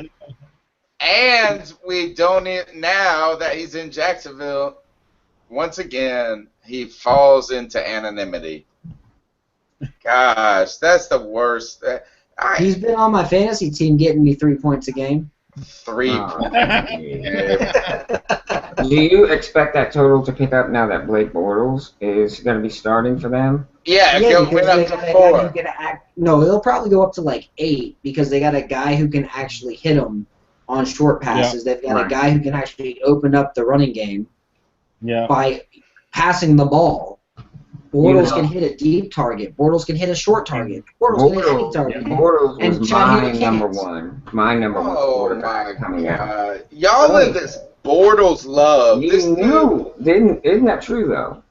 And we don't now that he's in Jacksonville. Once again, he falls into anonymity. Gosh, that's the worst. He's been on my fantasy team getting me 3 points a game. 3 Oh, points. Do you expect that total to pick up now that Blake Bortles is going to be starting for them? Yeah, Yeah, it because went they up got to a guy who 4. can act. No, it'll probably go up to like 8 because they got a guy who can actually hit them on short passes. They've got a Right. guy who can actually open up the running game Yeah. by passing the ball. Bortles know- can hit a deep target. Bortles can hit a short target. Bortles can hit any target. Bortles And was Chad my Henne number can't. one. My number one Oh quarterback my coming out. God. Y'all in this Bortles love. You This dude. knew, isn't that true though?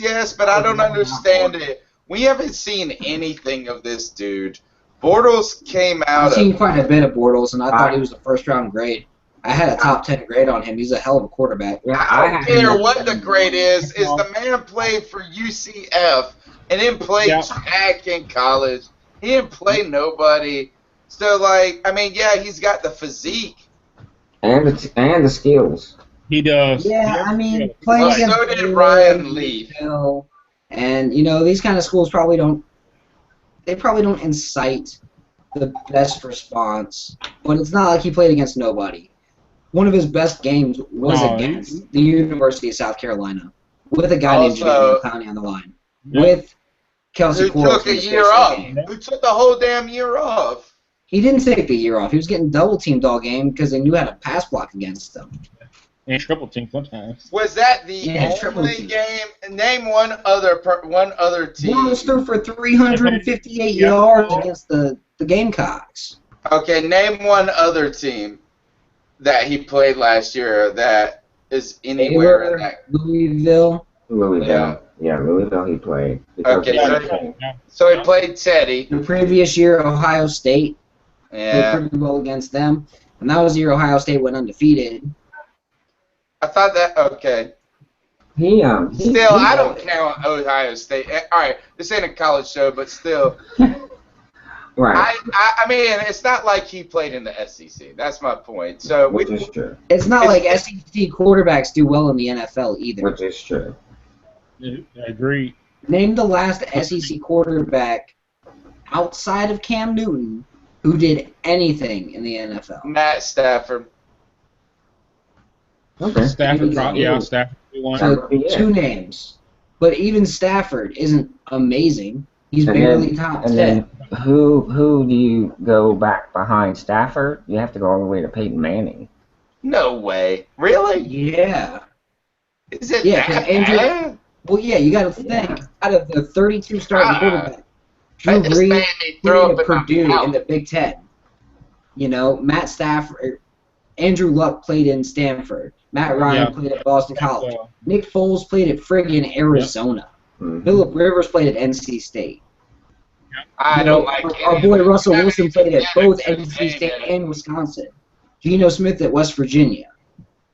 Yes, but I don't understand it. We haven't seen anything of this dude. Bortles came I've out seen of. quite a bit of Bortles, and I thought he was a first-round grade. I had a top 10 grade on him. He's a hell of a quarterback. Yeah, I don't had care him- what the grade is. The man played for UCF and then played Yeah. track in college. He didn't play nobody. So, like, I mean, yeah, he's got the physique. and the skills. He does. Yeah, I mean, Yeah. playing Well, against so did Baylor, Ryan Leaf. Louisville, and these kind of schools probably don't incite the best response. But it's not like he played against nobody. One of his best games was No, against the University of South Carolina with a guy named Also- Jadeveon Clowney on the line Yeah. with Kelsey Who Quarles took a in the year first off? game. Who took the whole damn year off? He didn't take the year off. He was getting double teamed all game because they knew how to pass block against them. And triple team sometimes. Was that the Yeah, triple only team. game? Name one other team. Bortles threw for 358 Yeah. yards against the Gamecocks. Okay, name one other team that he played last year that is anywhere in Baylor, that. Louisville. Louisville. Yeah, Louisville he played. Because Okay, of so- that thing. So he played Teddy. The previous year, Ohio State played Yeah, pretty well against them. And that was the year Ohio State went undefeated. I thought that. Okay. He Still, I don't count Ohio State. All right, this ain't a college show, but still, right, I mean, it's not like he played in the SEC. That's my point. So which is true. It's not like SEC quarterbacks do well in the NFL either. Which is true. I agree. Name the last SEC quarterback outside of Cam Newton who did anything in the NFL. Matt Stafford. Okay. Stafford, Yeah. Stafford. Won. So Yeah. 2 names. But even Stafford isn't amazing. He's And barely then- top And 10. then who do you go back behind Stafford? You have to go all the way to Peyton Manning. No way. Really? Yeah. Is it Yeah, 'cause that Andrew- bad? Well, yeah, you got to think. Out of the 32 starting quarterbacks, Drew This Brees made me throw played up at in my Purdue mouth. in the Big Ten. Matt Stafford, Andrew Luck played in Stanford. Matt Ryan Yeah. played at Boston College. Nick Foles played at friggin' Arizona. Mhm. Phillip Rivers played at NC State. I don't like it. Our boy Russell Wilson played at both Yeah, NC yeah, State yeah. and Wisconsin. Geno Smith at West Virginia.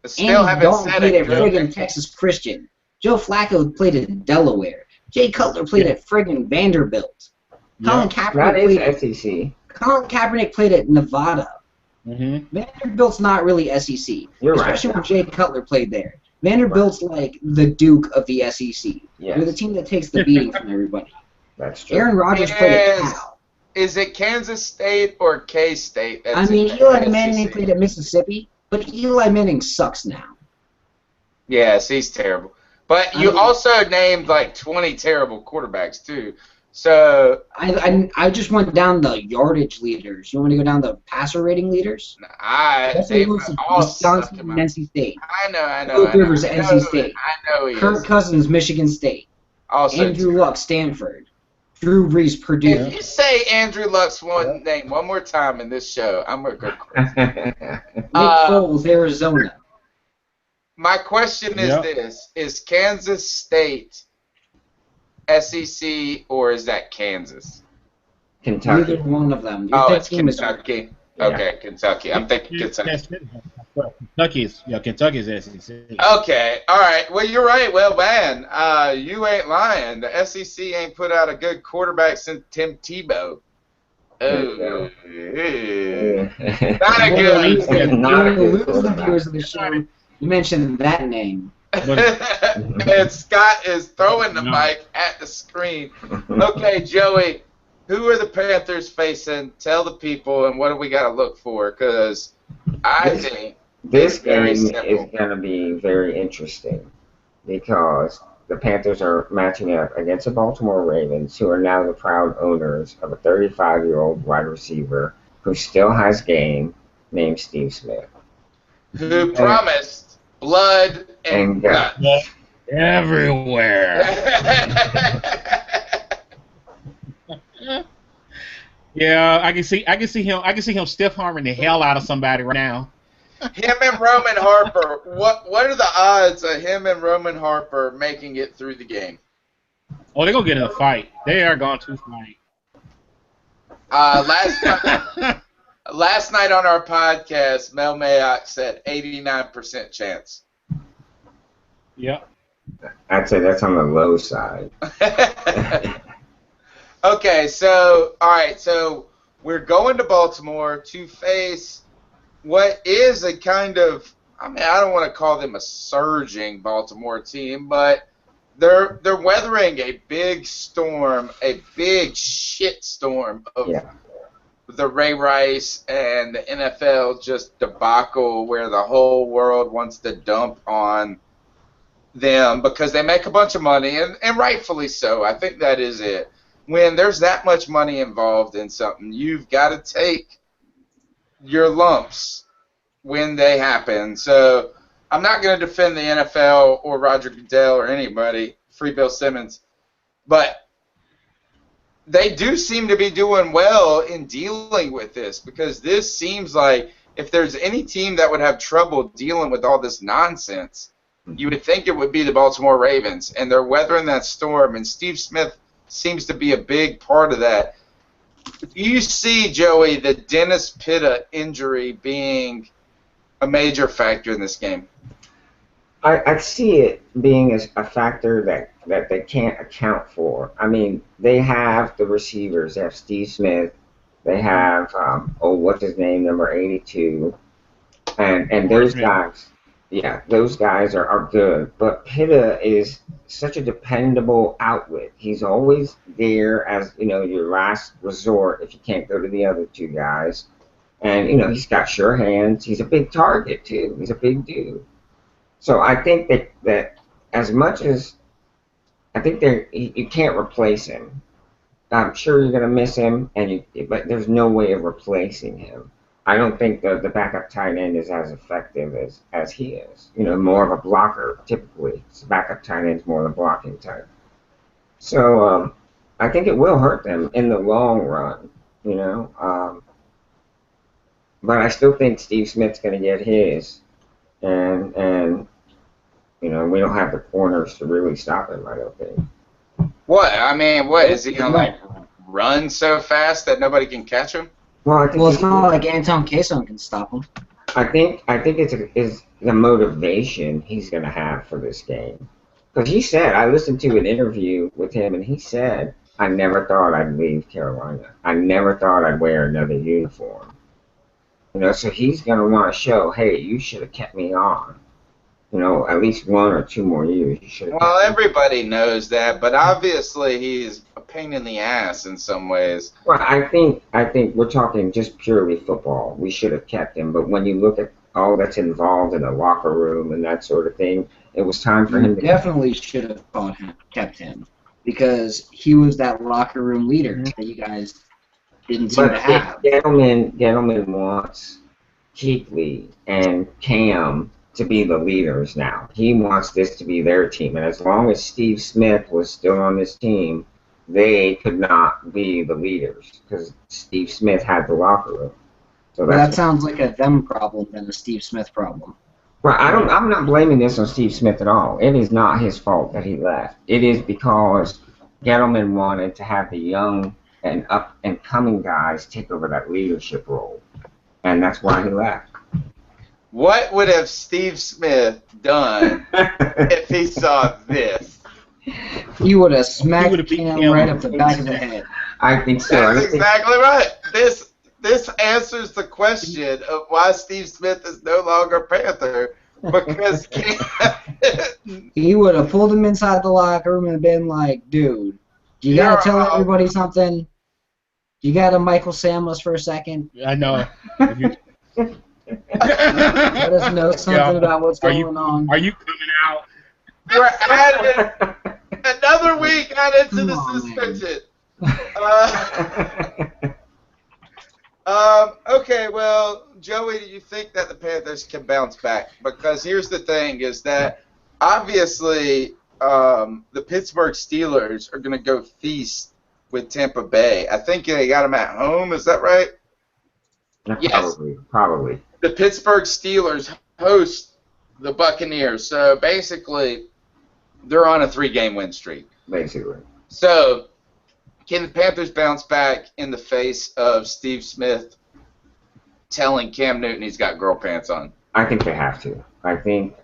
Still Andy haven't Dalton said played it. at friggin' Texas Christian. Joe Flacco played at Delaware. Jay Cutler played at friggin' Vanderbilt. Colin That Kaepernick is played at SEC. Colin Kaepernick played at Nevada. Mm-hmm. Vanderbilt's not really SEC, You're right. especially when Jay Cutler played there. Vanderbilt's like the Duke of the SEC. They're the Yes, team that takes the beating from everybody. that's true. Aaron Rodgers played at Yes. Cal. Is it Kansas State or K-State? I mean, Eli Manning played at Mississippi, but Eli Manning sucks now. Yes, he's terrible. But I you mean- also named like 20 terrible quarterbacks too. So I just went down the yardage leaders. You want me to go down the passer rating leaders? they Wilson, all suck Wisconsin, him and out. NC State. I know. Phillip Rivers at I know NC State. I know he Kirk is. Cousins, Michigan State. Also, Andrew Luck, Stanford. Drew Brees, Purdue. if you say Andrew Luck's name one more time in this show, I'm gonna go crazy. Nick Foles, Arizona. My question is Yep. this: is Kansas State SEC or is that Kansas? Kentucky. Neither one of them. Your Oh, fifth it's team is Kentucky. Yeah. Okay, Kentucky. I'm thinking Kentucky. Kentucky's SEC. Okay, all right. Well, you're right. Well, man, you ain't lying. The SEC ain't put out a good quarterback since Tim Tebow. Oh, not a good. Not a You're good gonna lose the quarterback. viewers of the show. You mentioned that name. And Scott is throwing the No. mic at the screen. Okay, Joey, Who are the Panthers facing? Tell the people, and what do we got to look for? Because I think This it's very game is simple. going to be very interesting because the Panthers are matching up against the Baltimore Ravens, who are now the proud owners of a 35-year-old wide receiver who still has game, named Steve Smith. Who promised blood and And guts. guts. Everywhere. Yeah, I can see him stiff arming the hell out of somebody right now. Him and Roman Harper. What are the odds of him and Roman Harper making it through the game? Oh, they're gonna get in a fight. They are going to fight. Last night on our podcast, Mel Mayock said 89% chance. Yep. I'd say that's on the low side. Okay, so we're going to Baltimore to face what is a kind of, I mean, I don't want to call them a surging Baltimore team, but they're weathering a big storm, a big shit storm of the Ray Rice and the NFL just debacle where the whole world wants to dump on them because they make a bunch of money, and rightfully so. I think that is it. When there's that much money involved in something, you've got to take your lumps when they happen. So I'm not going to defend the NFL or Roger Goodell or anybody, Free Bill Simmons, but they do seem to be doing well in dealing with this because this seems like if there's any team that would have trouble dealing with all this nonsense, you would think it would be the Baltimore Ravens, and they're weathering that storm, and Steve Smith seems to be a big part of that. Do you see, Joey, the Dennis Pitta injury being a major factor in this game? I see it being a factor that they can't account for. I mean, they have the receivers. They have Steve Smith. They have, what's his name, number 82. And those guys, those guys are good. But Pitta is such a dependable outlet. He's always there as, your last resort if you can't go to the other two guys. And, he's got sure hands. He's a big target, too. He's a big dude. So I think that as much as I think you can't replace him. I'm sure you're going to miss him, but there's no way of replacing him. I don't think the backup tight end is as effective as he is. More of a blocker, typically. The backup tight end is more the blocking type. So I think it will hurt them in the long run, but I still think Steve Smith's going to get his, and we don't have the corners to really stop him, I don't think. What? I mean, what? Is he going to, run so fast that nobody can catch him? Well, I think it's not like Anton Kaysen can stop him. I think it's the motivation he's going to have for this game. Because he said, I listened to an interview with him, and he said, I never thought I'd leave Carolina. I never thought I'd wear another uniform. So he's going to want to show, hey, you should have kept me on. At least 1 or 2 more years. You should have. Well, everybody knows that, but obviously he's a pain in the ass in some ways. Well, I think we're talking just purely football. We should have kept him, but when you look at all that's involved in the locker room and that sort of thing, it was time for him to. Definitely should have kept him because he was that locker room leader that you guys didn't seem to have. Gettleman wants Kuechly and Cam to be the leaders now. He wants this to be their team, and as long as Steve Smith was still on this team, they could not be the leaders because Steve Smith had the locker room. So that sounds like a them problem than a Steve Smith problem. Well, I'm not blaming this on Steve Smith at all. It is not his fault that he left. It is because Gettleman wanted to have the young and up and coming guys take over that leadership role, and that's why he left. What would have Steve Smith done if he saw this? He would have smacked Cam right up the back of the head. I think so. That's exactly right. This answers the question of why Steve Smith is no longer Panther, because he would have pulled him inside the locker room and been like, dude, you got to tell everybody something? You got to Michael Sam us for a second. I know. Let us know something about what's going on. Are you coming out? We're adding another week added to the suspension. Okay, well, Joey, do you think that the Panthers can bounce back? Because here's the thing, is that obviously the Pittsburgh Steelers are going to go feast with Tampa Bay. I think they got them at home. Is that right? Yes. Probably. The Pittsburgh Steelers host the Buccaneers. So basically, they're on a 3-game win streak. Basically. So can the Panthers bounce back in the face of Steve Smith telling Cam Newton he's got girl pants on? I think they have to. I think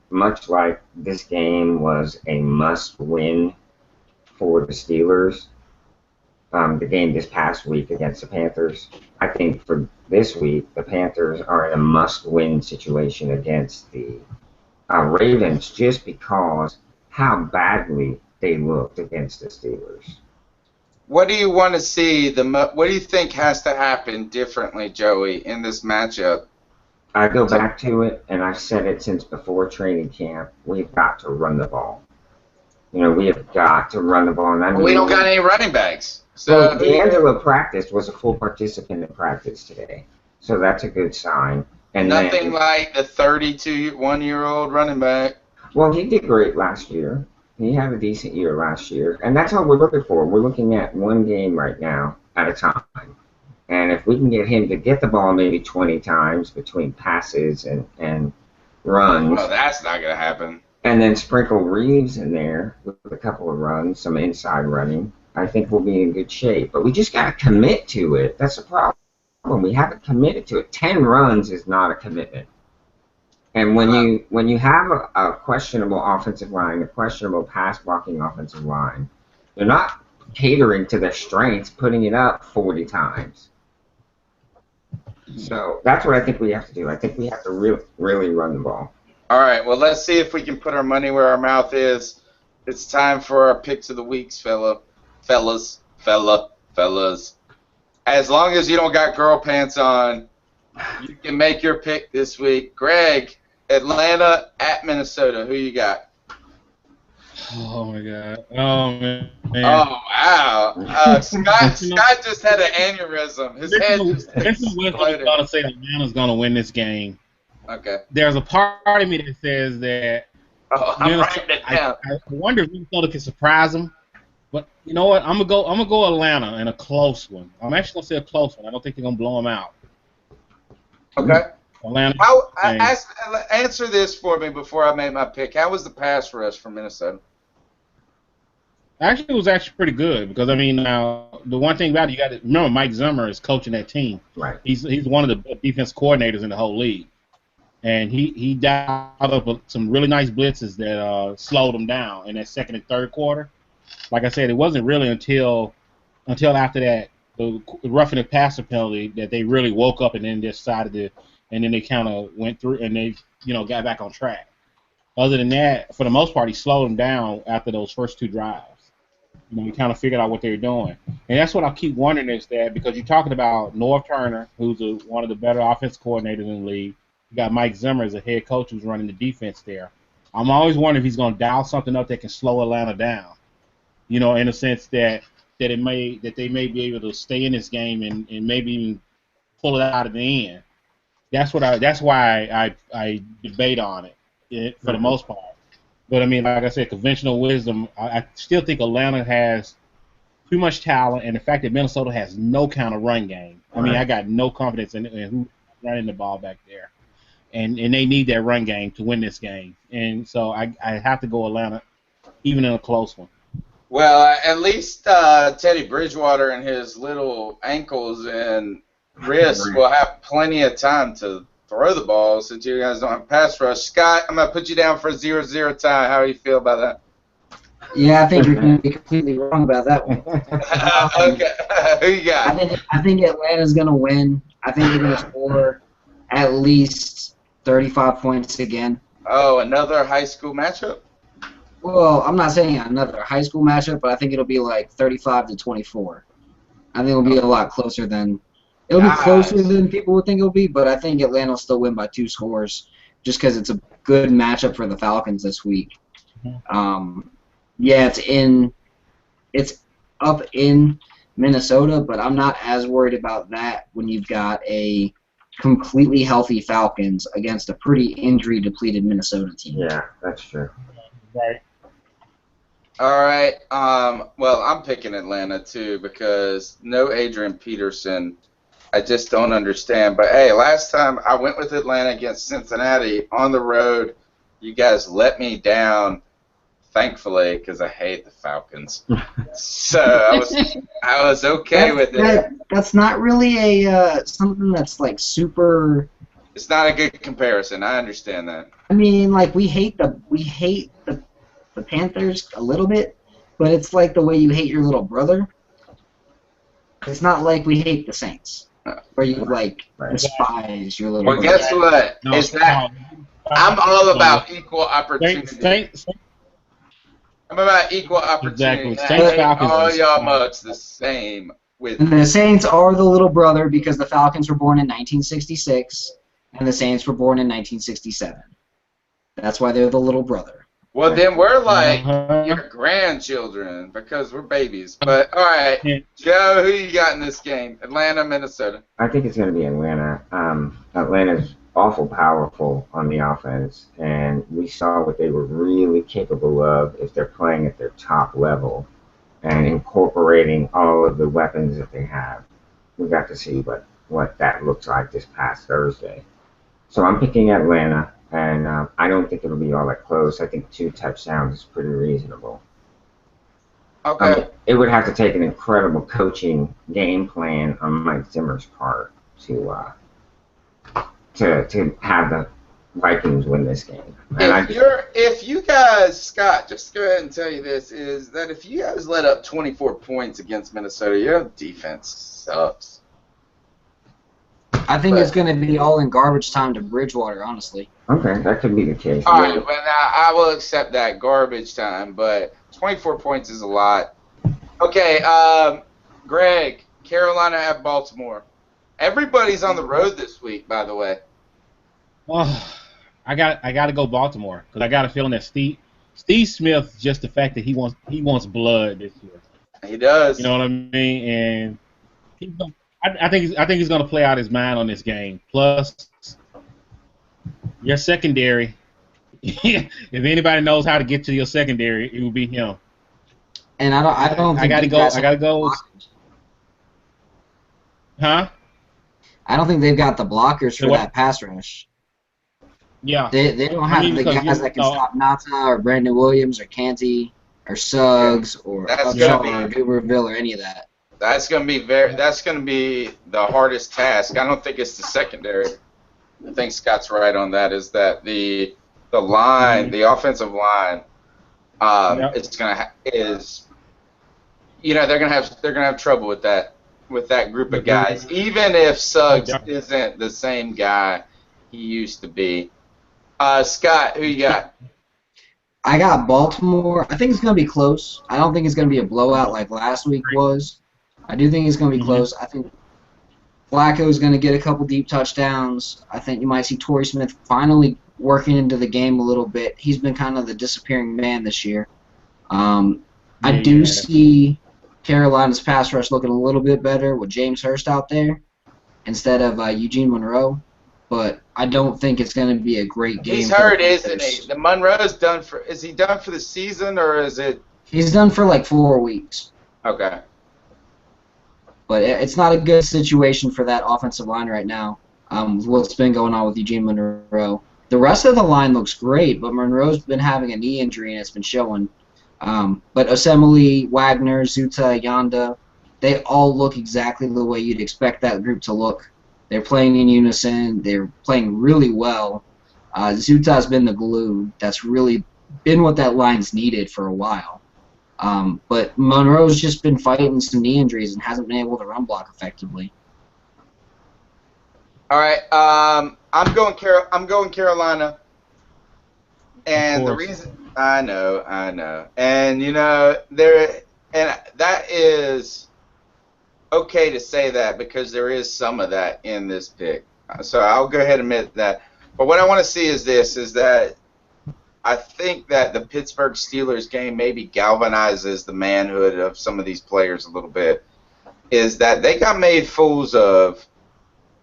much like this game was a must-win for the Steelers, the game this past week against the Panthers, I think for this week, the Panthers are in a must-win situation against the Ravens just because how badly they looked against the Steelers. What do you want to see? What do you think has to happen differently, Joey, in this matchup? I go back to it, and I've said it since before training camp. We've got to run the ball. We have got to run the ball. And I mean, we don't got any running backs. So D'Angelo practiced, was a full participant in practice today. So that's a good sign. And nothing like the 31-year-old running back. Well, he did great last year. He had a decent year last year, and that's what we're looking for. We're looking at one game right now at a time. And if we can get him to get the ball maybe 20 times between passes and runs. Well, that's not going to happen. And then sprinkle Reeves in there with a couple of runs, some inside running, I think we'll be in good shape. But we just got to commit to it. That's the problem. We haven't committed to it. 10 runs is not a commitment. And when you have a questionable offensive line, a questionable pass-blocking offensive line, they're not catering to their strengths, putting it up 40 times. So that's what I think we have to do. I think we have to really run the ball. All right, well, let's see if we can put our money where our mouth is. It's time for our picks of the weeks, fellas. As long as you don't got girl pants on, you can make your pick this week. Greg, Atlanta at Minnesota. Who you got? Oh my God. Oh man. Oh wow. Scott just had an aneurysm. His head just exploded. I'm gonna say Atlanta's gonna win this game. Okay. There's a part of me that says that. I'm writing it down. I wonder if Minnesota can surprise them. But you know what? I'm gonna go Atlanta in a close one. I'm actually gonna say a close one. I don't think they're gonna blow them out. Okay. Atlanta. Answer this for me before I make my pick. How was the pass rush for Minnesota? Actually, it was actually pretty good because, I mean, now, the one thing about it, you got to remember Mike Zimmer is coaching that team. Right. He's one of the defense coordinators in the whole league. And he dialed up some really nice blitzes that slowed them down in that second and third quarter. Like I said, it wasn't really until after that, the roughing the passer penalty, that they really woke up and then decided to, and then they kind of went through and they, got back on track. Other than that, for the most part, he slowed them down after those first two drives. We kind of figured out what they were doing. And that's what I keep wondering is that, because you're talking about Norv Turner, who's one of the better offense coordinators in the league. You got Mike Zimmer as a head coach who's running the defense there. I'm always wondering if he's going to dial something up that can slow Atlanta down. In a sense that they may be able to stay in this game and maybe even pull it out at the end. That's why I debate on it for the most part. But, I mean, like I said, conventional wisdom, I still think Atlanta has too much talent, and the fact that Minnesota has no kind of run game. I mean, I got no confidence in who's running the ball back there. And they need that run game to win this game. And so I have to go Atlanta, even in a close one. Well, at least Teddy Bridgewater and his little ankles and wrists will have plenty of time to throw the ball since you guys don't have pass rush. Scott, I'm going to put you down for a 0-0 tie. How do you feel about that? Yeah, I think you're going to be completely wrong about that one. Okay. Who you got? I think Atlanta's going to win. I think they're going to score at least 35 points again. Oh, another high school matchup? Well, I'm not saying another high school matchup, but I think it'll be like 35-24. I think it'll be a lot closer than it'll be closer than people would think it'll be, but I think Atlanta will still win by 2 scores just because it's a good matchup for the Falcons this week. Yeah, it's up in Minnesota, but I'm not as worried about that when you've got a completely healthy Falcons against a pretty injury-depleted Minnesota team. Yeah, that's true. Right. All right. Well, I'm picking Atlanta too because no Adrian Peterson. I just don't understand. But hey, last time I went with Atlanta against Cincinnati on the road, you guys let me down. Thankfully, because I hate the Falcons. So I was okay with it. That's not really a something that's like super. It's not a good comparison. I understand that. I mean, like we hate the Panthers a little bit, but it's like the way you hate your little brother. It's not like we hate the Saints, where you like despise your little brother. Well, guess what? I'm all about equal opportunity. I'm about equal opportunity. Exactly. All y'all mugs the same with. And the Saints are the little brother because the Falcons were born in 1966 and the Saints were born in 1967. That's why they're the little brother. Well, then we're like your grandchildren because we're babies. But all right, Joe, who you got in this game? Atlanta, Minnesota. I think it's going to be Atlanta. Atlanta's awful powerful on the offense, and we saw what they were really capable of if they're playing at their top level and incorporating all of the weapons that they have. We got to see what that looks like this past Thursday. So I'm picking Atlanta, and I don't think it'll be all that close. I think 2 touchdowns is pretty reasonable. Okay. It would have to take an incredible coaching game plan on Mike Zimmer's part to have the Vikings win this game. If you guys, Scott, just go ahead and tell you this, is that if you guys let up 24 points against Minnesota, your defense sucks. I think it's going to be all in garbage time to Bridgewater, honestly. Okay, that could be the case. All right, but I will accept that garbage time, but 24 points is a lot. Okay, Greg, Carolina at Baltimore. Everybody's on the road this week, by the way. Oh, I got to go Baltimore because I got a feeling that Steve Smith, just the fact that he wants blood this year. He does. You know what I mean? And I think he's going to play out his mind on this game. Plus, your secondary. If anybody knows how to get to your secondary, it will be him. And I don't. I got to go. Huh? I don't think they've got the blockers for that pass rush. Yeah. They don't have the guys that can stop Nata or Brandon Williams or Canty or Suggs or Duberville or any of that. That's gonna be the hardest task. I don't think it's the secondary. I think Scott's right on that. Is that the line, the offensive line? They're gonna have trouble with that group of guys. Even if Suggs isn't the same guy he used to be. Scott, who you got? I got Baltimore. I think it's gonna be close. I don't think it's gonna be a blowout like last week was. I do think it's going to be close. I think Flacco is going to get a couple deep touchdowns. I think you might see Torrey Smith finally working into the game a little bit. He's been kind of the disappearing man this year. I do see Carolina's pass rush looking a little bit better with James Hurst out there instead of Eugene Monroe, but I don't think it's going to be a great game. He's hurt, isn't he? The Monroe's done for. Is he done for the season or is it? He's done for like 4 weeks. Okay. But it's not a good situation for that offensive line right now. What's been going on with Eugene Monroe. The rest of the line looks great, but Monroe's been having a knee injury and it's been showing. But Osemele, Wagner, Zuta, Yanda, they all look exactly the way you'd expect that group to look. They're playing in unison. They're playing really well. Zuta's been the glue. That's really been what that line's needed for a while. But Monroe's just been fighting some knee injuries and hasn't been able to run block effectively. All right, I'm going Carolina, and the reason I know, and that is okay to say that because there is some of that in this pick. So I'll go ahead and admit that. But what I want to see is this, is that I think that the Pittsburgh Steelers game maybe galvanizes the manhood of some of these players a little bit, is that they got made fools of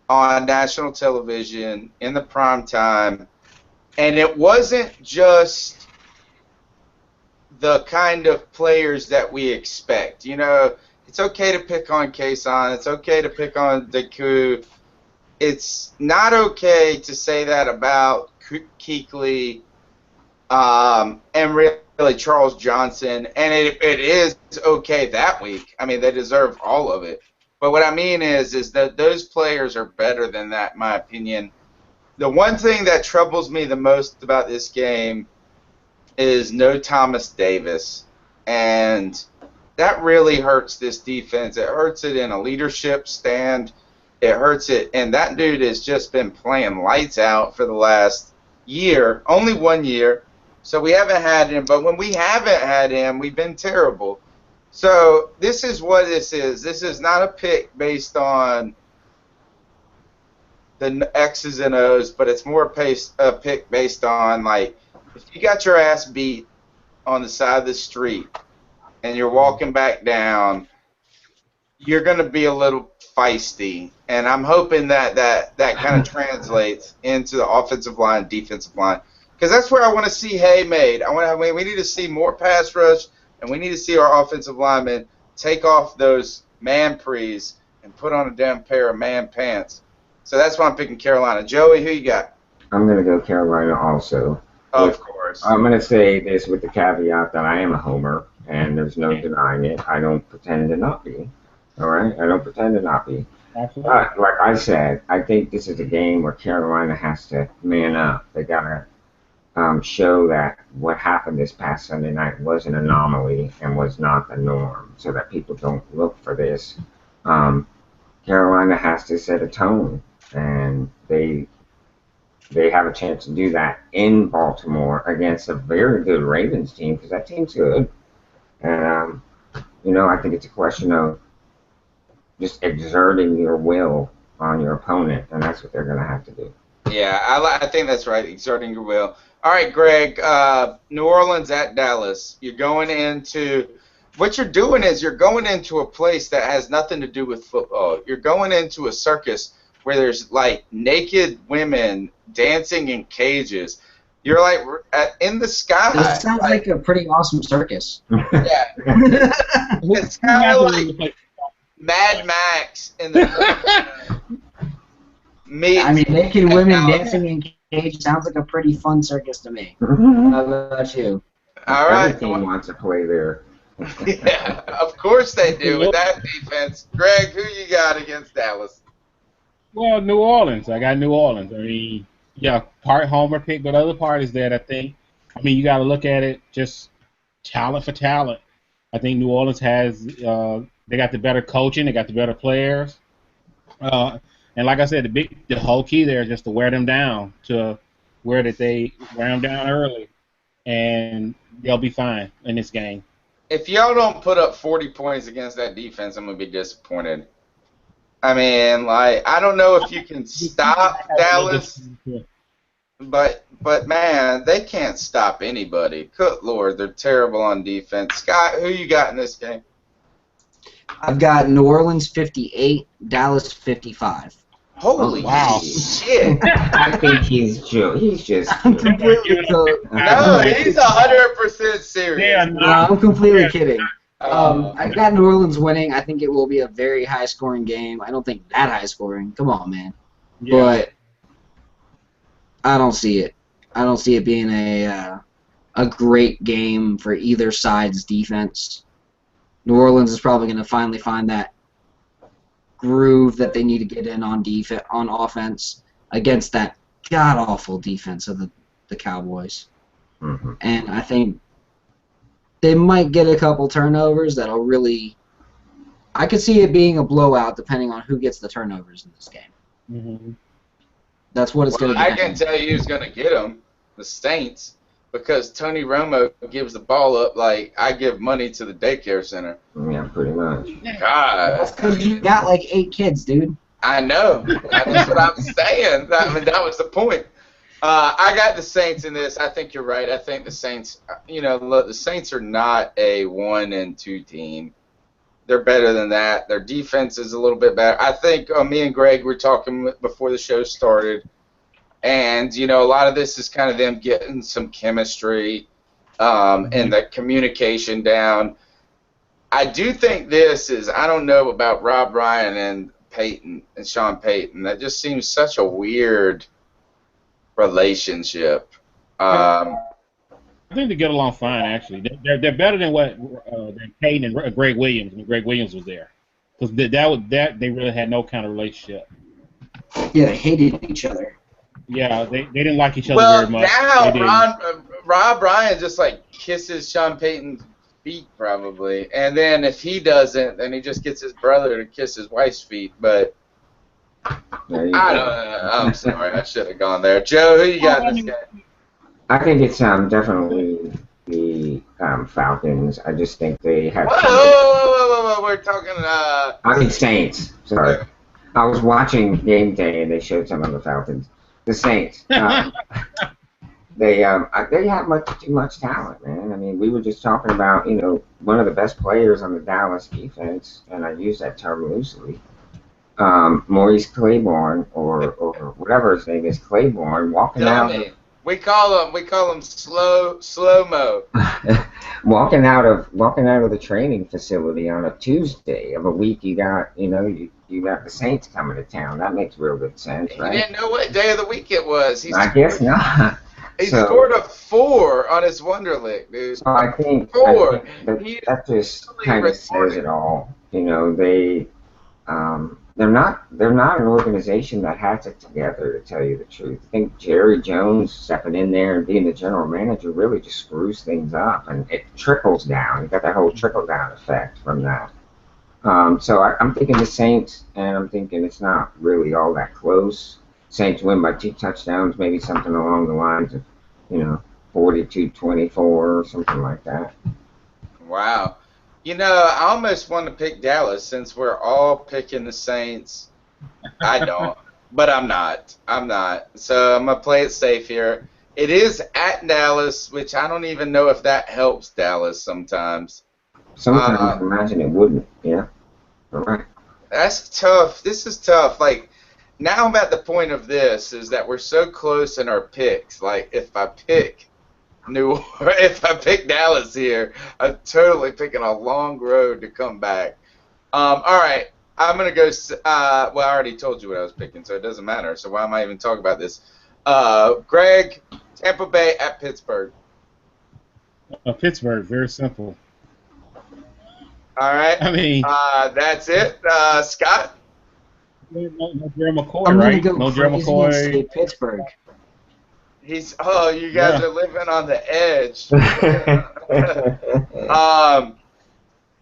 on national television in the prime time, and it wasn't just the kind of players that we expect. You know, it's okay to pick on Kason. It's okay to pick on Deku. It's not okay to say that about Kuechly and really Charles Johnson. And it is okay that week. I mean, they deserve all of it. But what I mean is that those players are better than that, in my opinion. The one thing that troubles me the most about this game is no Thomas Davis. And that really hurts this defense. It hurts it in a leadership stand. It hurts it. And that dude has just been playing lights out for the last year. Only 1 year. So we haven't had him. But when we haven't had him, we've been terrible. So this is what this is. This is not a pick based on the X's and O's, but it's more a pick based on, like, if you got your ass beat on the side of the street and you're walking back down, you're going to be a little feisty. And I'm hoping that kind of translates into the offensive line, defensive line. Because that's where I want to see hay made. We need to see more pass rush, and we need to see our offensive linemen take off those man prees and put on a damn pair of man pants. So that's why I'm picking Carolina. Joey, who you got? I'm going to go Carolina also. Of course. I'm going to say this with the caveat that I am a homer, and there's no denying it. I don't pretend to not be. All right? I don't pretend to not be. Absolutely. Like I said, I think this is a game where Carolina has to man up. They got to show that what happened this past Sunday night was an anomaly and was not the norm, so that people don't look for this. Carolina has to set a tone, and they have a chance to do that in Baltimore against a very good Ravens team, because that team's good. And I think it's a question of just exerting your will on your opponent, and that's what they're going to have to do. Yeah, I think that's right, exerting your will. All right, Greg, New Orleans at Dallas. You're going into – what you're doing is you're going into a place that has nothing to do with football. You're going into a circus where there's, like, naked women dancing in cages. You're, like, in the sky. This sounds like a pretty awesome circus. Yeah. It's kind of like Mad Max in the naked women dancing in cage sounds like a pretty fun circus to me. How about you? All right. Every team wants to play there. Yeah, of course they do with that defense. Greg, who you got against Dallas? Well, New Orleans. I got New Orleans. I mean, yeah, part homer pick, but other part is that I think, you got to look at it just talent for talent. I think New Orleans has, they got the better coaching, they got the better players. And like I said, the whole key there is just to wear them down, to where that they wear them down early, and they'll be fine in this game. If y'all don't put up 40 points against that defense, I'm going to be disappointed. I don't know if you can stop Dallas, but man, they can't stop anybody. Good Lord, they're terrible on defense. Scott, who you got in this game? I've got New Orleans 58, Dallas 55. Holy shit! I think he's just. I'm completely No, he's 100% serious. Yeah, no, I'm completely kidding. I got New Orleans winning. I think it will be a very high-scoring game. I don't think that high-scoring. Come on, man. Yeah. But I don't see it. I don't see it being a great game for either side's defense. New Orleans is probably going to finally find that groove that they need to get in on offense against that god-awful defense of the Cowboys. Mm-hmm. And I think they might get a couple turnovers that'll really... I could see it being a blowout depending on who gets the turnovers in this game. Mm-hmm. That's what it's going to be. I can tell you who's going to get them. The Saints. because Tony Romo gives the ball up like I give money to the daycare center. Yeah, pretty much. God, That's because you got like 8 kids, dude. I know. That's what I'm saying. I mean, that was the point. I got the Saints in this. I think you're right. I think the Saints, look, the Saints are not a 1-2 team. They're better than that. Their defense is a little bit better. I think me and Greg were talking before the show started, and, a lot of this is kind of them getting some chemistry and the communication down. I do think this is, I don't know about Rob Ryan and Sean Payton. That just seems such a weird relationship. I think they get along fine, actually. They're better than than Payton and Greg Williams when Greg Williams was there, because they really had no kind of relationship. Yeah, they hated each other. Yeah, they didn't like each other very much. Well, now Rob Ryan just like kisses Sean Payton's feet probably, and then if he doesn't, then he just gets his brother to kiss his wife's feet. But I don't know. I'm sorry, I should have gone there. Joe, who you got this game? I think it's definitely the Falcons. I just think they have. Whoa, we're talking. I mean Saints. Sorry, I was watching game day and they showed some of the Falcons. The Saints. They have too much talent, man. I mean, we were just talking about one of the best players on the Dallas defense, and I use that term loosely. Maurice Claiborne or whatever his name is, Claiborne, walking out. We call him slow-mo. walking out of the training facility on a Tuesday of a week, you got the Saints coming to town. That makes real good sense, right? He didn't know what day of the week it was. I guess not. He scored a 4 on his Wonderlic, dude. So I think that just kind of says it all. They're not an organization that has it together, to tell you the truth. I think Jerry Jones stepping in there and being the general manager really just screws things up, and it trickles down. You got that whole trickle down effect from that. So I'm thinking the Saints, and I'm thinking it's not really all that close. Saints win by 2 touchdowns, maybe something along the lines of 42-24 or something like that. Wow. I almost want to pick Dallas since we're all picking the Saints. I don't, but I'm not. So I'm going to play it safe here. It is at Dallas, which I don't even know if that helps Dallas sometimes. Sometimes I imagine it wouldn't, yeah. All right. That's tough. This is tough. Like, now I'm at the point of this is that we're so close in our picks. Like, if I pick Dallas here, I'm totally picking a long road to come back. All right, I'm going to go, I already told you what I was picking, so it doesn't matter. So why am I even talking about this? Greg, Tampa Bay at Pittsburgh. Pittsburgh, very simple. All right. I mean, that's it. Scott? No Jerry McCoy, I'm right? Go no Jerry crazy and McCoy. say Pittsburgh. You guys are living on the edge.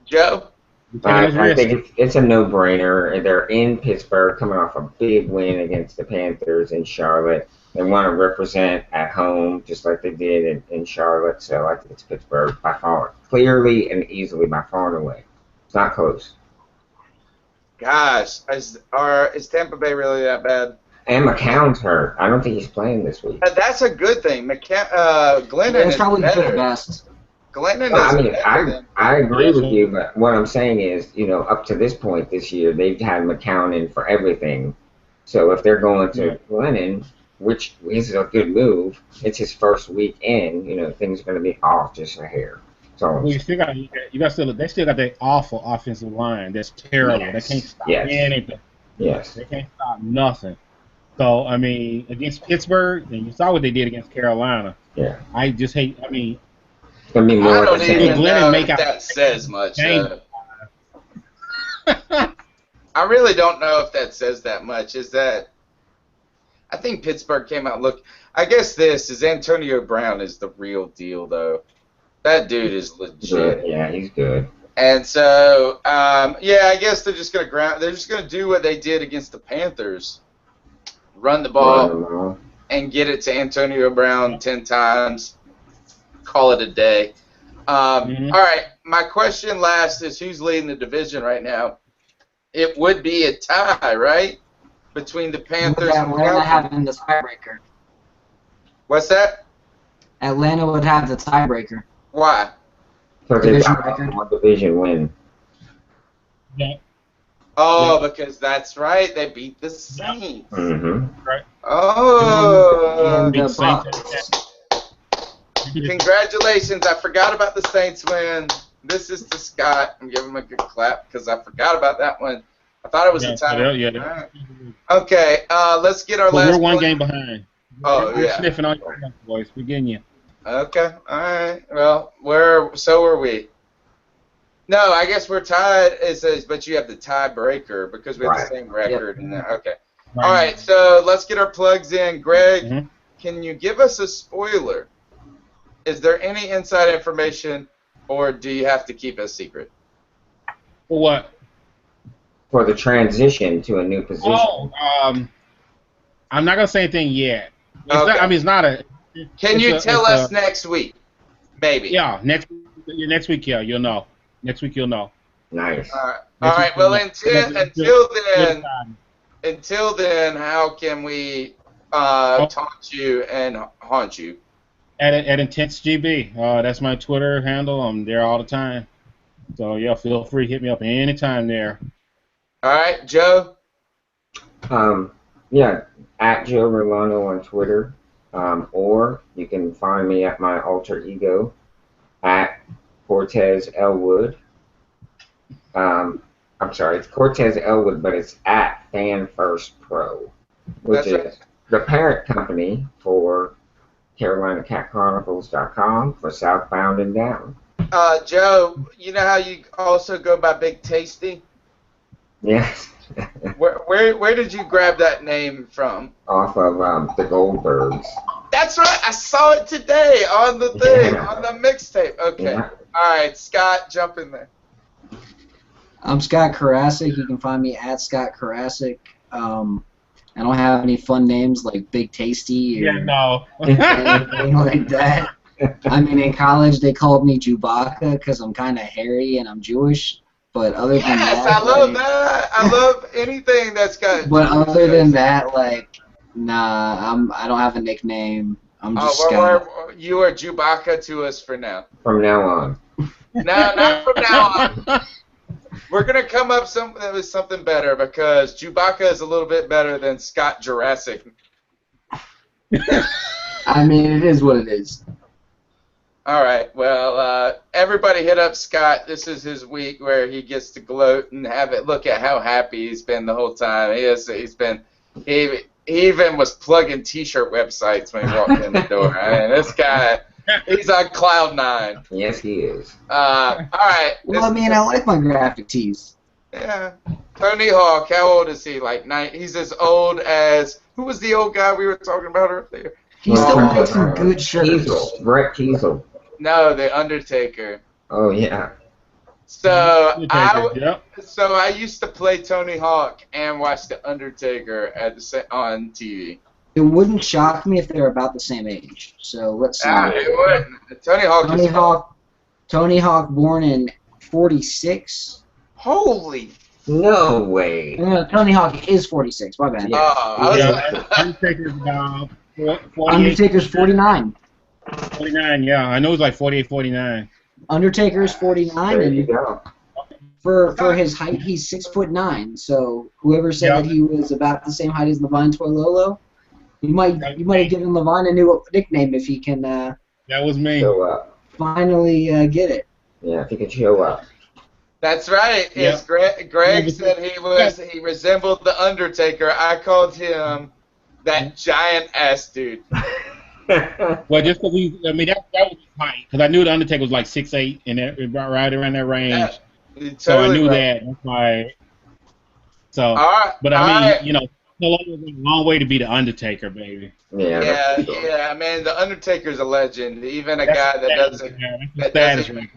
Joe? I think it's a no-brainer. They're in Pittsburgh, coming off a big win against the Panthers in Charlotte. They want to represent at home, just like they did in Charlotte. So I think it's Pittsburgh by far, clearly and easily, by far and away. It's not close. Gosh, is Tampa Bay really that bad? And McCown's hurt. I don't think he's playing this week. That's a good thing. Glennon is probably better. for the best. Glennon is I mean, better. I agree with you, but what I'm saying is, up to this point this year, they've had McCown in for everything. So if they're going to Glennon, which is a good move, it's his first week in, things are going to be off just a hair. So Well, they still got that awful offensive line. That's terrible. Yes. They can't stop Yes. anything. yes. They can't stop nothing. So I mean, against Pittsburgh, and you saw what they did against Carolina. Yeah. I just hate. I mean, It's going to be more I of don't the same. even Glennon know make if out- that says much. Game. I really don't know if that says that much. I think Pittsburgh came out I guess this is Antonio Brown is the real deal, though. That dude is legit. Good. Yeah, he's good. And so, I guess they're just gonna do what they did against the Panthers, run the ball and get it to Antonio Brown 10 times. call it a day. Mhm. All right, my question last is who's leading the division right now? It would be a tie, right? Between the With Panthers and Atlanta Falcons. having the tiebreaker. What's that? Atlanta would have the tiebreaker. Why? Because they Division got record. one division win. Yeah. Oh, Yeah. because that's right. They beat the Saints. Mm-hmm. Right. Oh, And Beat the the Saints. Bucks. congratulations. I forgot about the Saints win. This is to Scott. I'm giving him a good clap because I forgot about that one. I thought it was a tie. Yeah. All right. Okay, let's get our But last we're one play. game behind. Oh, We're yeah. sniffing on your points, boys. We're getting you. Okay, all right. Well, so are we. No, I guess we're tied. It says, but you have the tiebreaker because we have Right. the same record. Okay. Right. All right, so let's get our plugs in. Greg, Mhm. can you give us a spoiler? Is there any inside information, or do you have to keep it a secret? For what? For the transition to a new position. Oh, I'm not gonna say anything yet. It's Okay. not. I mean, it's not a. Can it's you a- tell it's us a- next week? Maybe. Yeah, next week. Yeah, you'll know. Next week you'll know. Nice. All right. Next All right. week you'll Well, know. until then, how can we taunt you and haunt you? At Intense GB. That's my Twitter handle. I'm there all the time. So yeah, feel free to hit me up anytime there. All right, Joe. Yeah, at Joe Rolano on Twitter, or you can find me at my alter ego at Cortez Elwood. I'm sorry, it's Cortez Elwood, but it's at Fan First Pro, which That's is right. the parent company for CarolinaCatChronicles.com for Southbound and Down. Joe, you know how you also go by Big Tasty? Yes. Where did you grab that name from? Off of the Goldbergs. That's right. I saw it today on the thing, Yeah. on the mixtape. Okay. Yeah. All right, Scott, jump in there. I'm Scott Karasik. You can find me at Scott Karasik. I don't have any fun names like Big Tasty or no. anything like that. I mean, in college they called me Chewbacca because I'm kind of hairy and I'm Jewish. But other than Yes, that, I love that. I love anything that's got. But other than that, like, nah, I don't have a nickname. I'm just Scott. You are Chewbacca to us for now. From now on. No, not from now on. We're gonna come up with something better because Chewbacca is a little bit better than Scott Jurassic. I mean, it is what it is. All right. Well, everybody hit up Scott. This is his week where he gets to gloat and have it. Look at how happy he's been the whole time. He even was plugging T-shirt websites when he walked in the door. I mean, this guy, he's on cloud nine. Yes, he is. All right. Well, I mean, I like my graphic tees. Yeah. Tony Hawk, how old is he? Like 9? He's as old as who was the old guy we were talking about earlier? He still makes some good shirts. Kiesel. Brett Kiesel. No, the Undertaker. Oh, yeah. So Yep. I used to play Tony Hawk and watch the Undertaker on TV. It wouldn't shock me if they're about the same age. So let's see. It wouldn't. Tony Hawk born in 46. Holy. No way. No, Tony Hawk is 46. My bad. Yeah. Undertaker's about 48. Undertaker's 49. 49, yeah. I know it's like 48, 49. Undertaker's 49, There you and go. for his height, he's 6'9". So whoever said that he was about the same height as Levine Toilolo, you might have given Levine a new nickname if he can. That was me. Show up. Finally get it. Yeah, if he can show up. That's right. Yeah. Greg said he resembled the Undertaker. I called him that giant ass dude. Well, just because that was his height. Because I knew the Undertaker was like 6'8", and right around that range. Yeah, so I totally knew right. that. That's why. So, All right, but I mean, Stallone was a long way to be the Undertaker, baby. Yeah, man. The Undertaker's a legend. Even a guy that doesn't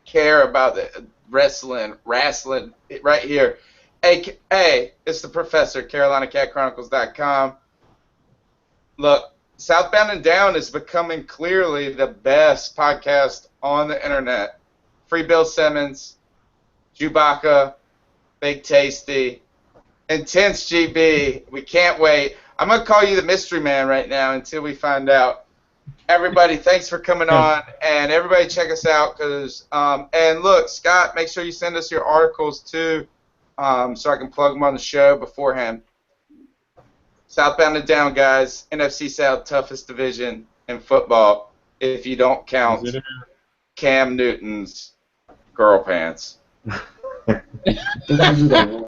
care about the wrestling right here. Hey, it's the Professor, CarolinaCatChronicles.com. Look, Southbound and Down is becoming clearly the best podcast on the internet. Free Bill Simmons, Chewbacca, Big Tasty, Intense GB. We can't wait. I'm going to call you the mystery man right now until we find out. Everybody, thanks for coming on, and everybody check us out. And look, Scott, make sure you send us your articles too, so I can plug them on the show beforehand. Southbound and Down, guys. NFC South, toughest division in football, if you don't count Cam Newton's girl pants. Those are the